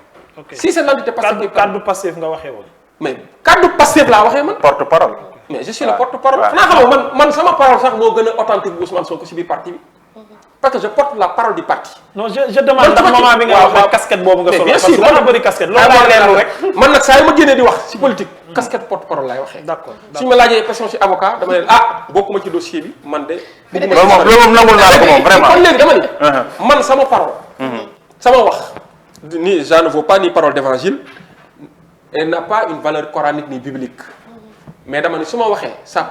si c'est l'entité Pastef. kaddu Pastef nga waxee woon. mais kaddu Pastef laa waxee man. porte-parole. mais je suis le porte-parole. xanaa xamoo man sama parole sax moo gën a authentique bu Ousmane Sonko si biir parti bi. parce que je porte la parole du parti. non je demande ndax moment bi nga wax casquette boobu nga solo. bien sûr parce que bëri casquette loolu laa leerlu rek. man nag saa yu ma génnee di wax si politique. casquette porte-parole laay waxee. d'accord suñu ma laajee question si avocat dama ne bokkuma ci dossier bi man de. loolu moom nangul naa la ko moom vraiment. kon léegi dama ni. man sama parole. sama wax. ni ça ne vaut pas ni parole d'évangile. elle n'a pas une valeur coranique ni biblique. mais dama ni su ma waxee ça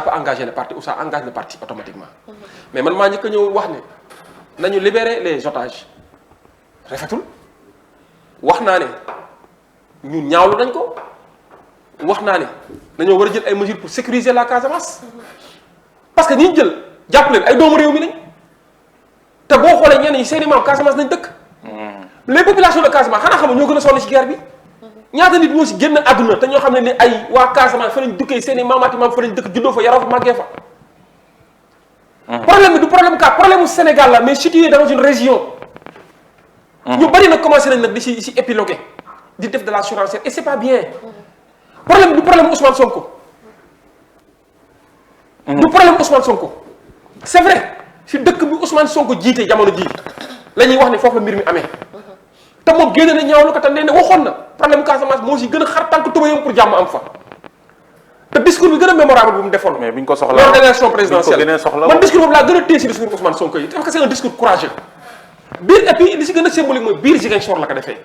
peut engager le parti ou ça engage le parti automatiquement. mais man maa njëkk a ñëw wax ne nañu libérer les otages rafetul wax naa ne ñun ñaawlu nañ ko wax naa ne dañoo war a jël ay mesures pour sécuriser la Casamance parce que ñi jël jàpp leen ay doomu réew mi lañ te boo xoolee ñenn ñi seeni maam Casamance nañ dëkk. les populations de Casamance xanaa xam ñoo gën a sonn ci guerre bi ñaata nit ñoo ci génn àdduna te ñoo xam ne ni ay waa Casamance fa lañ dëkkee seeni maamaati maam fa lañ dëkk juddoo fa yaroo fa màggee fa. problème bi du problème ka problème mu Sénégal la mais situé dans une région. ñu bari nag commencé nañ nag di si épiloguer di def de la surenchère et c'est pas bien. problème du problème Ousmane Sonko. du problème Ousmane Sonko. c'est vrai si dëkk bi Ousmane Sonko jiite jamono jii la ñuy wax ne foofu la mbir mi amee. te moom génne na ñaawlu ko te nee na waxoon na problème Casamance moo si gën a xar tànk tubayam pour jàmm am fa. te discours bi gën a mémorable bu mu defoon. mais biñ ko soxla lors de l'élection présidentielle man man discours boobu laa gën a téye si discours Ousmane Sonko yi parce que c'est un discours courageux. biir et puis li si gën a symbolique mooy biir Ziguinchor la ko defee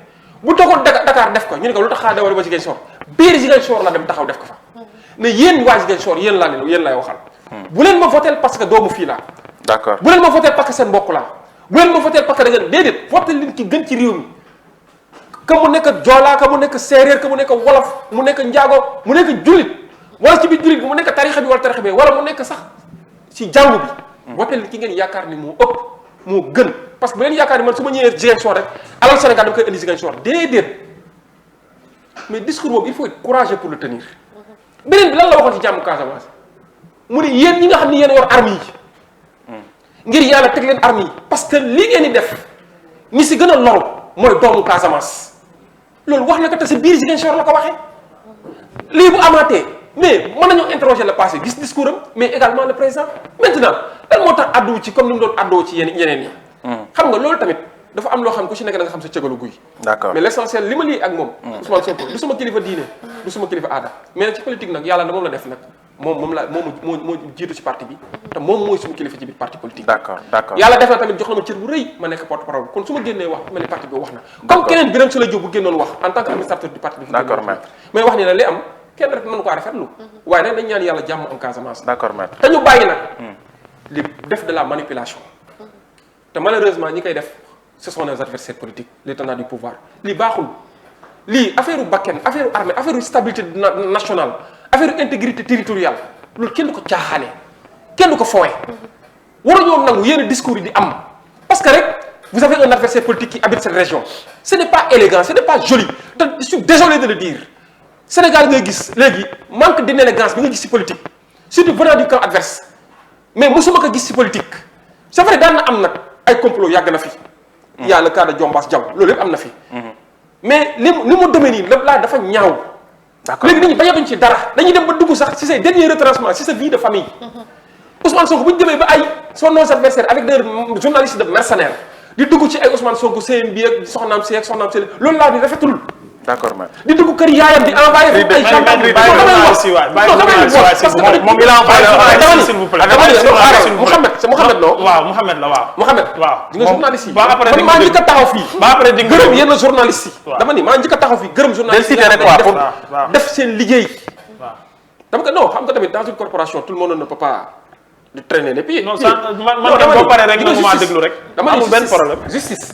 bu toogoon Dakar def ko ñu ne ko lu tax xaa dawal ba Ziguinchor biir Ziguinchor la dem taxaw def ko fa. ne yéen waa Ziguinchor yéen laay waxal. bu leen ma votel parce que doomu fii laa. d'accord bu leen ma votel parce que seen mbokk laa bu leen ma voté parce que da ngeen déedéet voté leen ki gën ci réew mi que mu nekk Joola que mu nekk séeréer que mu nekk wolof mu nekk njaago mu nekk jullit wala ci biir jullit bi mu nekk tarixa bi wala tarixa bi wala mu nekk sax ci jàngu bi voté leen ki ngeen yaakaar ni moo ëpp moo gën parce que bu leen yaakaar ni man su ma ñëwee Ziguinchor rek alal Sénégal dama koy indi Ziguinchor déedéet mais discours boobu il faut être courageux pour le tenir beneen bi lan la waxoon ci jàmm Casamance mu ne yéen ñi nga xam ni yéen yor armes yi ngir yàlla teg leen armes yi parce que li ngeen di def ñi si gën a loru mooy doomu Casamance loolu wax na ko te si biir Ziguinchor la ko waxee lii bu amaatee mais mën nañoo interroger le passé gis discours am mais également le présent maintenant lan moo tax addu ci comme ni mu doon addoo ci yeneen yi xam nga loolu tamit dafa am loo xam ku ci nekk da nga xam sa cëgalu guy d'accord mais l'essentiel li ma lii ak moom Ousmane Sonko du sama kilifa diine du sama kilifa aada mais nag ci politique nag yàlla na moom la def nag moo jiitu ci parti bi te moom mooy suma kilifa ci biir parti politique d'accord yàlla def na tamit jox na ma cër bu rëy ma nekk porte parole kon su ma génnee wax mel ni parti bi wax na comme keneen Birame Souleye Diop bu génnoon wax en tant que administrateur du parti bi d'accord maître mais wax ni la li am kenn rek mënu ko rafetlu waaye nag dañ ñaan yàlla jàmm am Casamance d'accord maître te ñu bàyyi nag li def de la manipulation te malheureusement ñi koy def ce sont nos adversaires politiques les tenants du pouvoir lii baaxul lii affaire u bakken affaire u armée affaire u stabilité nationale affaire u intégrité territoriale loolu kenn du ko caaxaane kenn du ko foowe waruñoo nangu yenn discours yi di am parce que rek vous avez un adversaire politique qui habite cette région ce n'est pas élégant ce n'est pas joli te je suis désolé de le dire Sénégal ngay gis léegi manque d'inélégance bi nga gis ci politique surtout venant du camp adverse mais mosuma ko gis ci politique c'est vrai daan na am nag ay complot yàgg na fi il y a le cas de Diombass Diaw loolu yëpp am na fi mais ni mu demee nii lépp laa dafa ñaaw léegi nit ñi bañatuñ ci dara dañuy dem ba dugg sax ci ses derniers retranchements ci sa vie de famille Ousmane Sonko bu ñu demee ba ay son nos adversaires avec des journalistes de mercenaires di dugg ci ay Ousmane Sonko seen bi ak soxnaam si loolu laa di rafetul d'accord maître di dugg kër yaayam di envoyé ay gendarme moom il a envoyé s'il vous plaît Mouhamed non waaw Mouhamed la waaw Mouhamed waaw di nga journaliste yi ba après man maa njëkk a taxaw fii ba après di gërëm yenn journaliste yi dama ni maa njëkk a taxaw fii gërëm journaliste yi def seen liggéey dama ko non xam nga tamit dans une corporation tout le monde ne peut pas de traîner les pieds non man boo paree rek nga ma déglu rek amul benn problème justice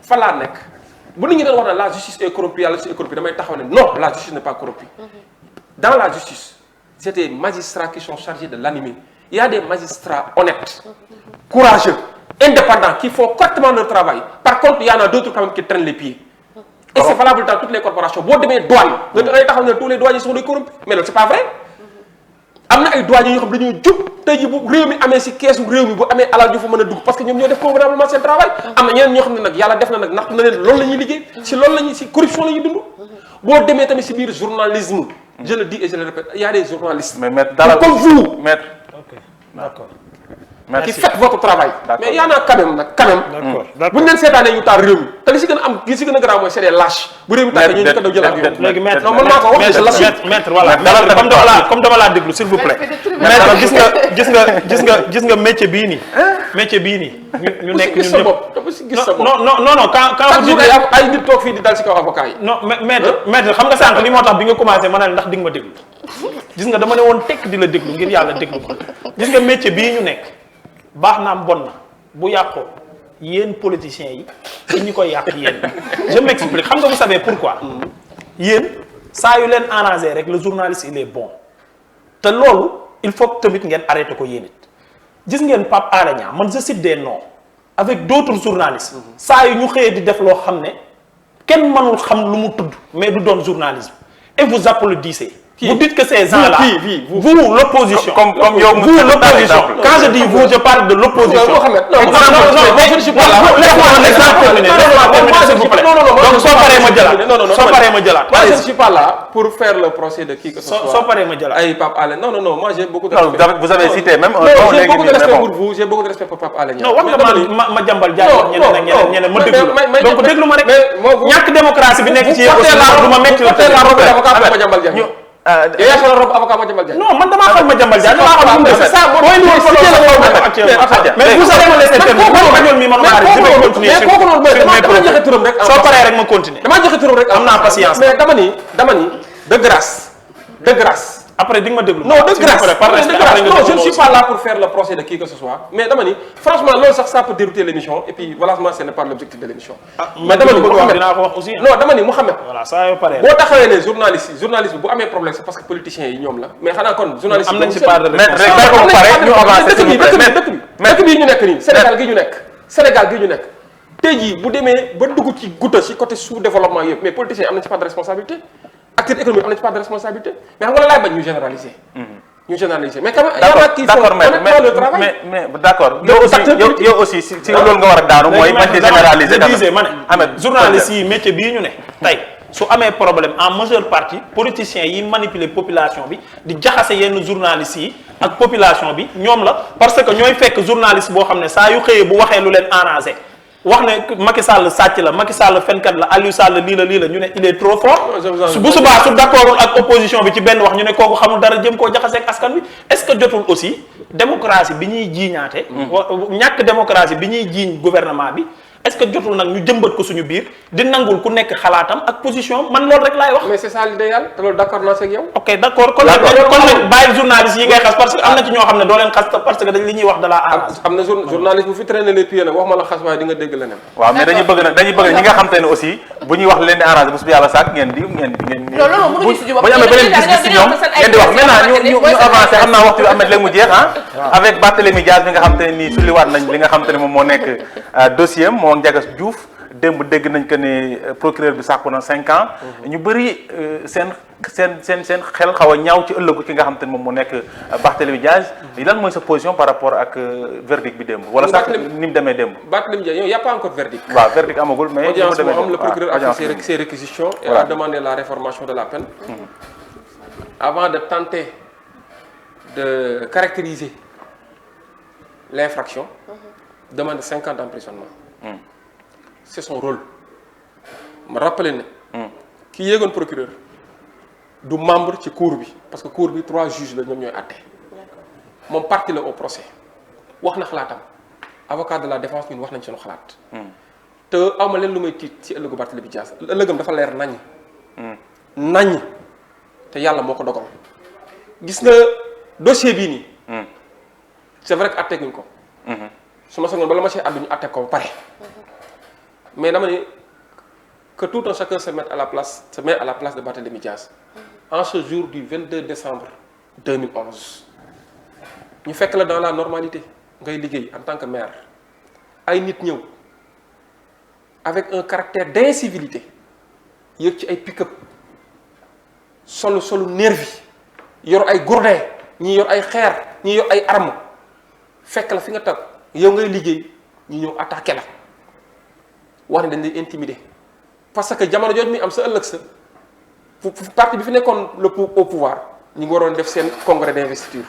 fa laa nekk bu nit ñi doon wax ne la justice est corrompue la justice est corrompue damay taxaw ne non la justice n'est pas corrompue dans la justice c'est des magistrats qui sont chargés de l'animer il y a des magistrats honnêtes courageux indépendants qui font correctement leur travail par contre il y en a d'autres quand même qui traînent les pieds et c'est valable dans toutes les corporations boo demee douane nga dangay taxaw ne tous les douaniers sont des corrompus mais loolu c'est pas vrai am na ay douaniers yoo xam dañoo jub tey jii bu réew mi amee si keesu réew mi bu amee alal ñu fa mën a dugg parce que ñoom ñoo def convenablement seen travail am na ñeneen ñoo xam ne nag yàlla def na nag natt na leen loolu la ñuy liggéey si loolu la ñuy si corruption la ñuy dund boo demee tamit si biir journalisme je le dis et je le répète il y a des journalistes mais maître dalal comme vous maître d'accord qui faites votre travail mais y en a quand même nag quand même d'accord bu ñu leen seetaanee ñu taal réew mi te li si gën a am li si gën a garaaw mooy c'est des lâches bu réew mi tàkkee ñu ko daw jël avion léegi maître non man maa ko wax maître voilà comme dama laa déglu s'il vous plaît maître gis nga métier bii nii ñu nekk gis sa bopp dama si gis sa bopp non quand vous dites ay nit toog fii di dal si kaw avocat yi non maître xam nga sànq li moo tax bi nga commencé ma ne ndax di nga ma déglu gis nga dama ne woon tekk di la déglu ngir yàlla déglu ko gis nga métier bii ñu nekk baax na am bon na bu yàqoo yéen politiciens yi ci ñi koy yàq yéen je m'explique xam nga vous savez pourquoi yéen saa yu leen arrangé rek le journaliste il est bon te loolu il faut que tamit ngeen arrêté ko yéen it gis ngeen Pape Alé Niang man je cite des noms avec d'autres journalistes saa yu ñu xëyee di def loo xam ne kenn mënul xam lu mu tudd mais du doon journalisme et vous applaudissez. Vous dites que ces gens-là, vous l'opposition, comme yow, vous l'opposition. Quand je dis vous, je parle de l'opposition. Non, je ne suis pas là. Laisse-moi terminer, s'il vous plaît. Donc, soit pareil, moi, je ne suis pas là pour faire le procès de qui que ce soit. Soit pareil, moi, Aïe, Pape Alé. Non, moi, j'ai beaucoup de respect. Vous avez cité même un nom. J'ai beaucoup de respect pour vous, j'ai beaucoup de respect pour Pape Alé. Non, ma jàmbal jaay ñeneen ma déglu. Donc, déglu ma rek. ñàkk démocratie bi nekk ci yow aussi du ma metti la yow yaa soxla robe avocat Madiambal Diagne. non man damaa xam Madiambal Diagne damaa xam lu mu def. mais vous allez me laisser terminer man mi man maa je vais continuer sur mes propos joxe turam rek soo paree rek ma continuer. damaa joxe turam rek am naa patience mais dama ni de grâce après di nga ma déglu. non de grâce non je ne suis pas là pour faire le procès de qui que ce soit mais dama ni franchement loolu sax ça peut dérouter l'émission et puis voilà ce n'est pas l'objectif de l'émission. mais dama ni Mouhamed dinaa ko wax aussi. non dama ni Mouhamed. voilà saa yoo paree. boo taxawee ne journaliste bi bu amee problème c'est parce que politiciens yi ñoom la mais xanaa kon journaliste am nañ ci part de dëkk bii ñu nekk nii Sénégal gi ñu nekk tey jii bu demee ba dugg ci goutte ci côté sous-développement yëpp mais politiciens yi am nañ ci part de responsabilité acteurs économiques am nañ ci part de responsabilité mais xam nga la laay bañ ñu généraliser. mais quand même y en a qui font honnêtement le travail. mais d'accord yow aussi si loolu nga war a daanu mooy bañ di généraliser. je disais ma ne journalistes yi métier bii ñu ne tey su amee problème en majeure partie politiciens yi manipuler population bi di jaxase yenn journalistes yi ak population bi ñoom la parce que ñooy fekk journaliste boo xam ne saa yu xëyee bu waxee lu leen arrangé wax ne Macky Sall sàcc la Macky Sall fenkat la Aliou Sall lii la ñu ne il est trop fort bu subaa su d'accordul ak opposition bi ci benn wax ñu ne kooku xamul dara jëm koo jaxase ak askan bi est-ce que jotul aussi démocratie bi ñuy jiiñaate ñàkk démocratie bi ñuy jiiñ gouvernement bi est-ce que jotul nag ñu jëmbat ko suñu biir di nangul ku nekk xalaatam ak position man loolu rek laay wax. mais c'est ça l'idéal te loolu d'accord naa ak yow. ok d'accord kon nag bàyyi journaliste yi ngay xas parce que am na ci ñoo xam ne doo leen xas parce que dañ li ñuy wax de la arrange. am na journaliste bu fi traîner les pieds nag wax ma la xas waaye di nga dégg leneen. waaw mais dañuy bëgg ñi nga xam te ne aussi bu ñuy wax leen di arrangé bu su yàlla sàkk ngeen di. loolu mënuñu si bu ñu amee beneen gis-gis ci ñoom ngeen di wax maintenant ñu avancé xam naa waxtu bi amet léegi mu jeex avec Barthélémy Dias bi nga xam te ne nii sulliwaat nañ li nga xam te ne moom moo nekk dossier am moo Ndiaga Diouf démb dégg nañ que ne procureur bi sàkku na 5 ans. ñu bëri seen xel xaw a ñaaw ci ëllëgu ki nga xam te ne moom moo nekk Barthélémy Dias. lan mooy sa position par rapport ak verdict bi démb. wala sax ni mu demee démb. Barthélémy Dias yow y a pas encore verdict. waaw verdict amagul mais. audience moo am le procureur a fait ses réquisitions. et a demandé la réformation de la peine. avant de tenter de caractériser l'infraction. demande 5 ans d'emprisonnement. C'est son rôle ma rappelé ne ki yéegoon procureur du membre ci cour bi parce que cour bi 3 juges la ñoom ñooy àtte moom partie la au procès wax na xalaatam avocat de la défense ñun wax nañ sunu xalaat te awma leen lu may tiit ci ëllëgu Barthélémy Dias ëllëgam dafa leer nañ te yàlla moo ko dogal gis nga dossier bii nii c'est vrai que àtte guñ ko su ma sañoon bala ma see àddu ñu àtte ko ba pare mais dama ne que tout un chacun se met à la place de Barthélémy Dias en ce jour du 22 décembre 2011 ñu fekk la dans la normalité ngay liggéey en tant que maire ay nit ñëw avec un caractère d'incivilité yëg ci ay pick-up solu nervi yor ay gourdin ñi yor ay xeer ñi yor ay armes fekk la fi nga toog yow ngay liggéey ñu ñëw attaqué la wax ne dañ lay intimider parce que jamono jooju mi am sa ëllëg sa parti bi fi nekkoon au pouvoir ñu ngi waroon def seen congrès d'investiture.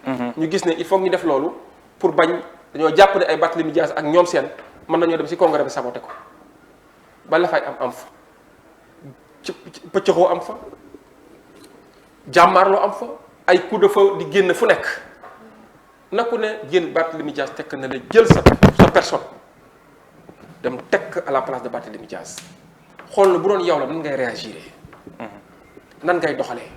ñu gis ne il faut ñu def loolu pour bañ dañoo jàpp ne ay Barthélémy Dias ak ñoom seen mën nañoo dem ci congrès bi saboté ko ba la fay am fa ci pëccëxoo am fa jàmmaarloo am fa ay coup de feu di génn fu nekk naku ne jël Barthélémy Dias tekk na la jël sa personne dem tekk à la place de Barthélémy Dias xool na bu doon yow la nan ngay réagir nan ngay doxalee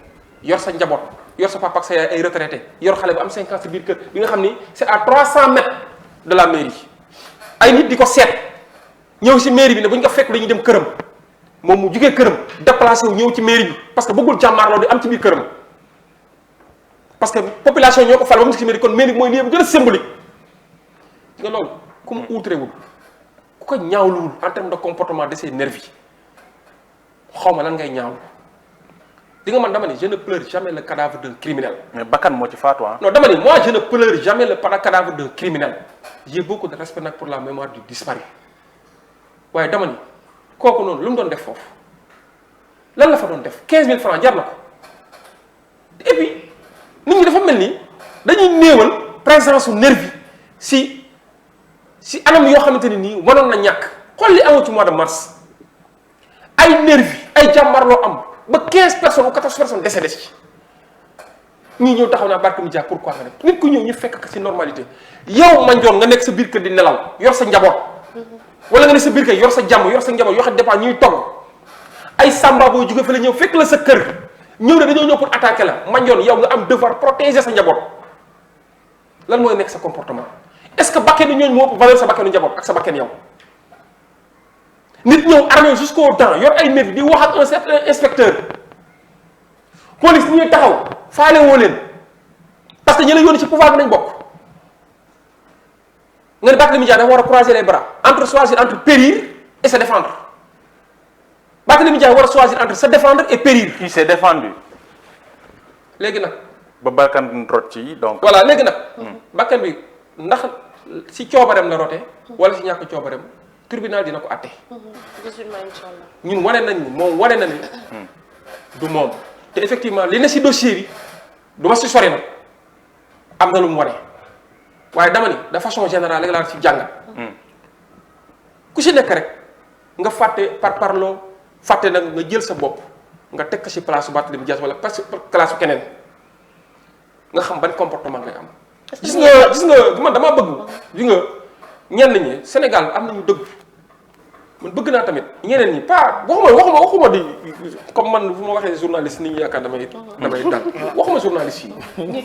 yor sa njaboot yor sa papa ak sa yaay ay retraité yor xale bu am 5 ans ci biir kër bi nga xam ni c'est à 300 mètres de la mairie ay nit di ko seet ñëw ci mairie bi ne bu ñu ko fekk dañuy dem këram moom mu jugee këram déplacé wu ñëw ci mairie bi parce que bëggul jàmmaarloo di am ci biir këram parce que population ñoo ko fal ba mu ci mairie kon mairie mooy lii bu gën a symbolique nga loolu ku mu outrewul ku ko ñaawluwul en termes de comportement de ces nervis xaw ma lan ngay ñaawlu di nga man dama ni je ne pleure jamais le cadavre d'un criminel. mais bakkan moo ci faatu ah. non dama ni moi je ne pleure jamais le cadavre d'un criminel j'ai beaucoup de respect nag pour la mémoire du disparu waaye dama ni kooku noonu lu mu doon def foofu lan la fa doon def 15000 francs jar na ko et puis nit ñi dafa mel ni dañuy néewal présence su nervi si anam yoo xamante ne nii wanoon na ñàkk xool li amoo ci mois de mars ay nervi ay jàmbarloo am ba 15 personnes ou 14 personnes décédé ci ñii ñëw taxaw naa Barthélémy Dias pourquoi nga def nit ku ñëw ñu fekk ko ci normalité yow Mandione nga nekk sa biir kër di nelaw yor sa njaboot wala nga ne sa biir kër yor sa jàmm yor sa njaboot yoo xam ne dépend ñuy togg ay samba boo jóge fa la ñëw fekk la sa kër ñëw ne dañoo ñëw pour attaquer la Mandione yow nga am devoir protéger sa njaboot lan mooy nekk sa comportement est-ce que bakkenu ñooñu moo ëpp valeur sa bakkenu njaboot ak sa bakken yow nit ñëw armé jusqu'aux dents yor ay nervis di wax ak un certain inspecteur police ñuy taxaw faale woo leen parce que ñi la yónni ci pouvoir bi nañ bokk nga ne Barthélémy Dias dafa war a croiser les bras choisir entre périr et se défendre Barthélémy Dias war a choisir entre se défendre et périr. il s'est défendu. léegi nag. ba bakkan rot ci donc. voilà léegi nag. bakkan bi ndax si coobareem la rote wala si ñàkk coobareem tribunal dina ko àtte. 18 mai inchallah. ñun wane nañ ni moom wane na ni. du moom te effectivement li ne si dossier bi du ma si sori nag am na lu mu wane waaye dama ni de façon générale rek laa ci jàngat. ku si nekk rek nga fàtte par parloo fàtte nag nga jël sa bopp nga teg ko si place su Barthélémy Dias wala place su keneen nga xam ban comportement ngay am. gis nga man damaa bëgg gis nga ñenn ñi Sénégal am nañu dëgg man bëgg naa tamit ñeneen ñi pas waxuma di comme man bu ma waxee journaliste nit ñi yaakaar damay dal waxuma journaliste yi.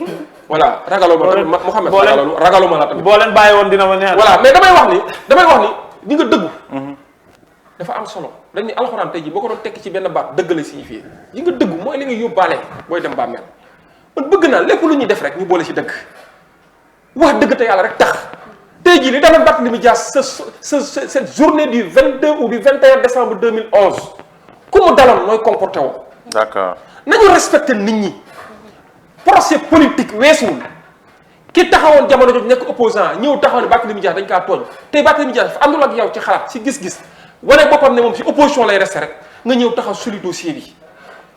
voilà ragaloo ma tamit Mouhamed ragaloo ma la tamit. boo leen bàyyi woon dina ma neex. voilà mais damay wax ni di nga dëggu. dafa am solo dañ ni alxuraan tey jii boo ko doon tekki ci benn baat dëgg la signifié yi nga dëggu mooy li nga yóbbaale booy dem bàmmeel man bëgg naa lépp lu ñuy def rek ñu boole ci dëgg wax dëgg te yàlla rek tax tey jii li dama Barthélémy Dias cette journée du 22 ou du 21 décembre 2011 ku mu daloon nooy comporté woo. d'accord nañu respecté nit ñi procès politique weesuwul ki taxawoon jamono jooju nekk opposant ñëw taxaw ne Barthélémy Dias dañ kaa tooñ tey Barthélémy Dias dafa àndul ak yow ci xalaat ci gis-gis wane boppam ne moom ci opposition lay resté rek nga ñëw taxaw suli dossier bi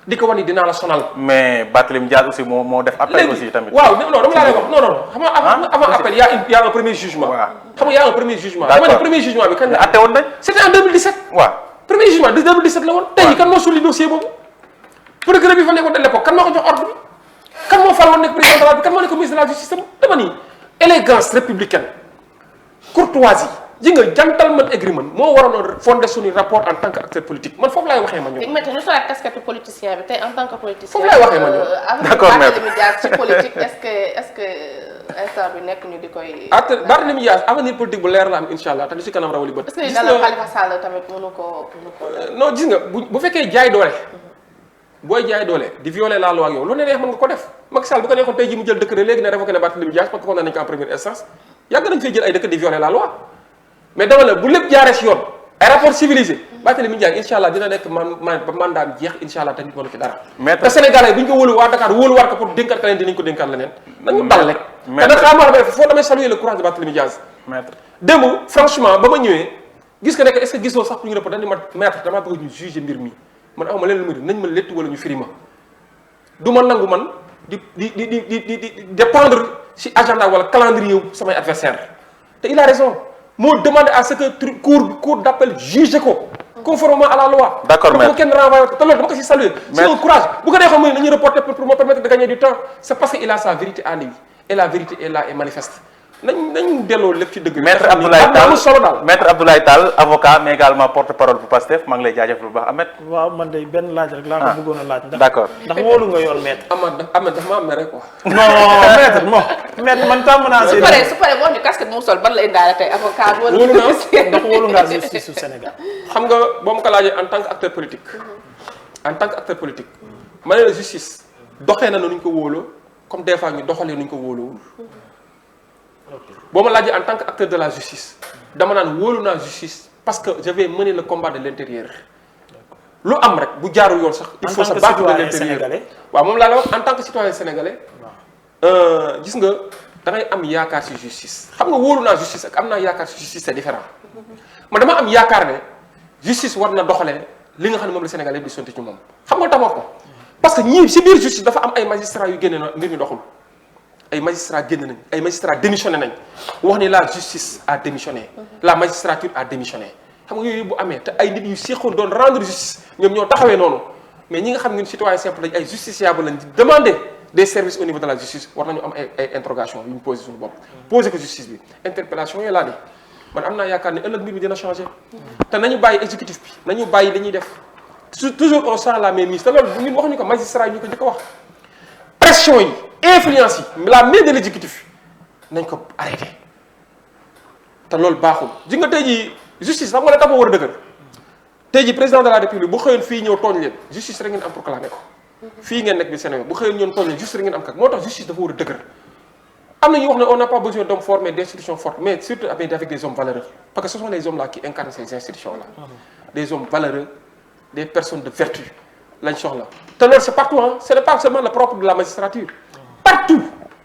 di ko wane dinaa la sonal. mais Barthélémy Dias aussi moo def appel aussi tamit. waaw non dama laa lay wax non xam nga avant appel y a un premier jugement. waaw xam nga y a un premier jugement. d'accord dama ne premier jugement bi kañ la. atte woon nañ. c'était en 2017. waaw premier jugement de 2017 la woon. tey jii kan moo suli dossier boobu. procureur bi fa nekkoon de l'époque kan moo ko jox ordre bi kan moo fal woon nekk président de la République kan moo nekk ministre de la justice dama ni élégance républicaine courtoisie ji nga gentleman agreement moo waroon fondé suñu rapport en tant que acteur politique man foofu laay waxee ma ñëw. léegi maintenant ñu solaat casquette politicien bi tey en tant que politicien. foofu laay waxee ma ñëw. d'accord Barthélémy Dias ci politique est-ce que instant bi nekk ñu di koy. Barthélémy Dias avenir politique bu leer la am incha allah te li si kanam rawali bët. est-ce que dalal Khalifa Sall tamit mënu ko. non gis nga bu fekkee jaay doole. booy jaay doole di violer la loi ak yow lu ne neex mën nga ko def Macky Sall bu ko neexoon tey jii mu jël décret léegi ne révoqué na Barthélémy Dias parce que condamné nañ ko en première instance yàgg nañ fay jël ay décret di violer la loi mais dama la bu lépp jaaree si yoon ay rapport civilisé Barthélémy Dias incha allah dina nekk mandat bi jeex incha allah te nit mënu ci dara te Sénégalais bu ñu ko wóolu waa Dakar wóolu war ko pour dénkaat ka leen dinañ ko dénkaat leneen nañu dal rek te nag xamaa ba foo damay saluer le courage de Barthélémy Dias démb franchement ba ma ñëwee gis nga nekk est-ce que gisoo sax pour ñu repo dañ ma maître damaa bëgg ñu juger mbir mi man awma leen lu muy nañ ma létt wala ñu firi ma du ma nangu man di dépendre ci agenda wala calendrier samay adversaire te il a raison moo demandé à ce que cour d'appel juge ko conformément à la loi. d'accord mais kenn renvoyé te loolu dama ko ci saluer. c'est un courage bu ko neexoon mu ne nañu reporter pour me permettre de gagner du temps c'est parce que il a sa vérité à lui et la vérité est là et manifeste. nañ delloo lépp ci dëgg. maître Abdoulaye Tall solo daal maître Abdoulaye Tall avocat mais également porte-parole bu Pastef maa ngi lay jaajëfal bu baax Ahmed. waaw man de benn laaj rek laa ko bëggoon a laaj. d'accord ndax wóolu nga yoon maître. Ahmed dafa maa mere quoi. non maître maître man tàmm naa si. su paree wax ñu casquette mu sol ban la indaale tey avocat. wóolu naa ndax wóolu ngaa justice su Sénégal. xam nga boo ma ko laajee en tant que acteur politique. en tant que acteur politique. ma ne la justice doxee na nu ñu ko wóoloo comme des fois ñu doxalee nu ñu ko wóoloowul. boo ma laajee en tant que acteur de la justice dama naan wóolu naa justice parce que je vais mener le combat de l'intérieur lu am rek bu jaarul yoon sax il faut se battre de l'intérieur waaw moom laa la wax en tant que citoyen sénégalais gis nga da ngay am yaakaar ci justice xam nga wóolu naa justice ak am naa yaakaar ci justice c'est différent man dama am yaakaar ne justice war na doxalee li nga xam ne moom la sénégalais di sonti ci moom xam nga tax ko parce que ñii ci biir justice dafa am ay magistrats yu génne na mbir mi doxul ay magistrats génn nañ ay magistrats démissionné nañ wax ni la justice a démissionné la magistrature a démissionné xam nga yooyu bu amee te ay nit yu seexoon doon rendre justice ñoom ñoo taxawee noonu mais ñi nga xam ne citoyen simple lañ ay justiciable lañ di demander des services au niveau de la justice war nañu am ay interrogation yu ñu posé suñu bopp posé ko justice bi interpellation yooyu laa ne man am naa yaakaar ne ëllëg mbir mi dina changer te nañu bàyyi exécutif bi nañu bàyyi li ñuy def toujours on sent la mainmise te loolu ñun waxuñu ko magistrat yi ñu ko njëkk a wax pression yi influence yi la main de l'exécutif nañ ko arrêté te loolu baaxul ji nga tey jii justice xam nga la dafa war a dëgër tey jii président de la république bu xëyoon fii ñëw tooñ leen justice rek ngeen am proclamé ko fii ngeen nekk bi Sénégal bu xëyoon ñoon tooñ leen justice rek ngeen am kak moo tax justice dafa war a dëgër am na ñu wax ne on n'a pas besoin d'hommes forts mais d'institutions fortes mais surtout avec des hommes valeureux parce que ce sont les hommes là qui incarnent ces institutions là des hommes valeureux des personnes de vertu lañ soxla te loolu c'est partout hein ce n'est pas seulement le propre de la magistrature partout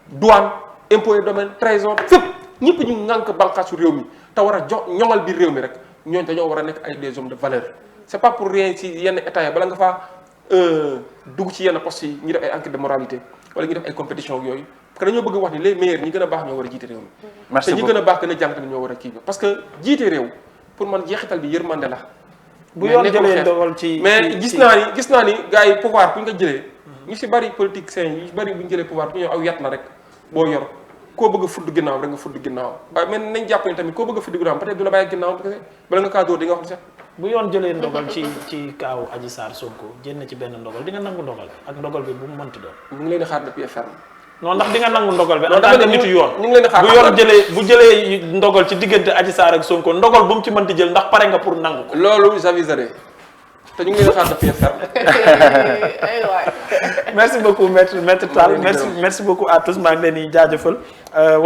douane impôt et domaine trésor fépp ñëpp ñu ŋànk bànqaasu réew mi te war a ñoŋal biir réew mi rek ñooñu dañoo war a nekk ay des hommes de valeur c'est pas pour rien ci yenn état yi bala nga faa dugg ci yenn postes yi ñu def ay enquête de moralité wala ñu def ay compétition ak yooyu parce que dañoo bëgg wax ni les meilleurs ñi gën a baax ñoo war a jiite réew mi te ñi gën a baax gën a jàng tamit ñoo war a kii parce que jiite réew pour man jeexital bi yërmande la bu yoon jëlee dogal ci mais gis naa ni gars yi pouvoir bu ñu ko jëlee ñu si bari politiciens yi ñu si bari bu ñu jëlee pouvoir bu ñu aw yat la rek boo yor koo bëgg a fudd ginnaaw rek nga fudd ginnaaw waaye mais nañ jàpp ni tamit koo bëgg a fudd ginnaaw peut-être du la bàyyi ginnaaw parce que bala nga kaa dóor di nga wax ni sax bu yoon jëlee ndogal ci kaawu Adji Sarr Sonko jënd ci benn ndogal di nga nangu ndogal ak ndogal bi bu mu mënti doon ñu ngi leen di xaar de pied ferme non ndax di nga nangu ndogal bi en tant que nitu yoon ñu ngi leen di xaar bu yoon bu jëlee ndogal ci diggante Adji Sarr ak Sonko ndogal bu mu ci mënti jël ndax pare nga pour nangu ko loolu j'aviserai te ñu ngi leen di xaar de pied ferme aywa merci beaucoup maître Tall merci beaucoup à tous maa ngi leen di jaajëfal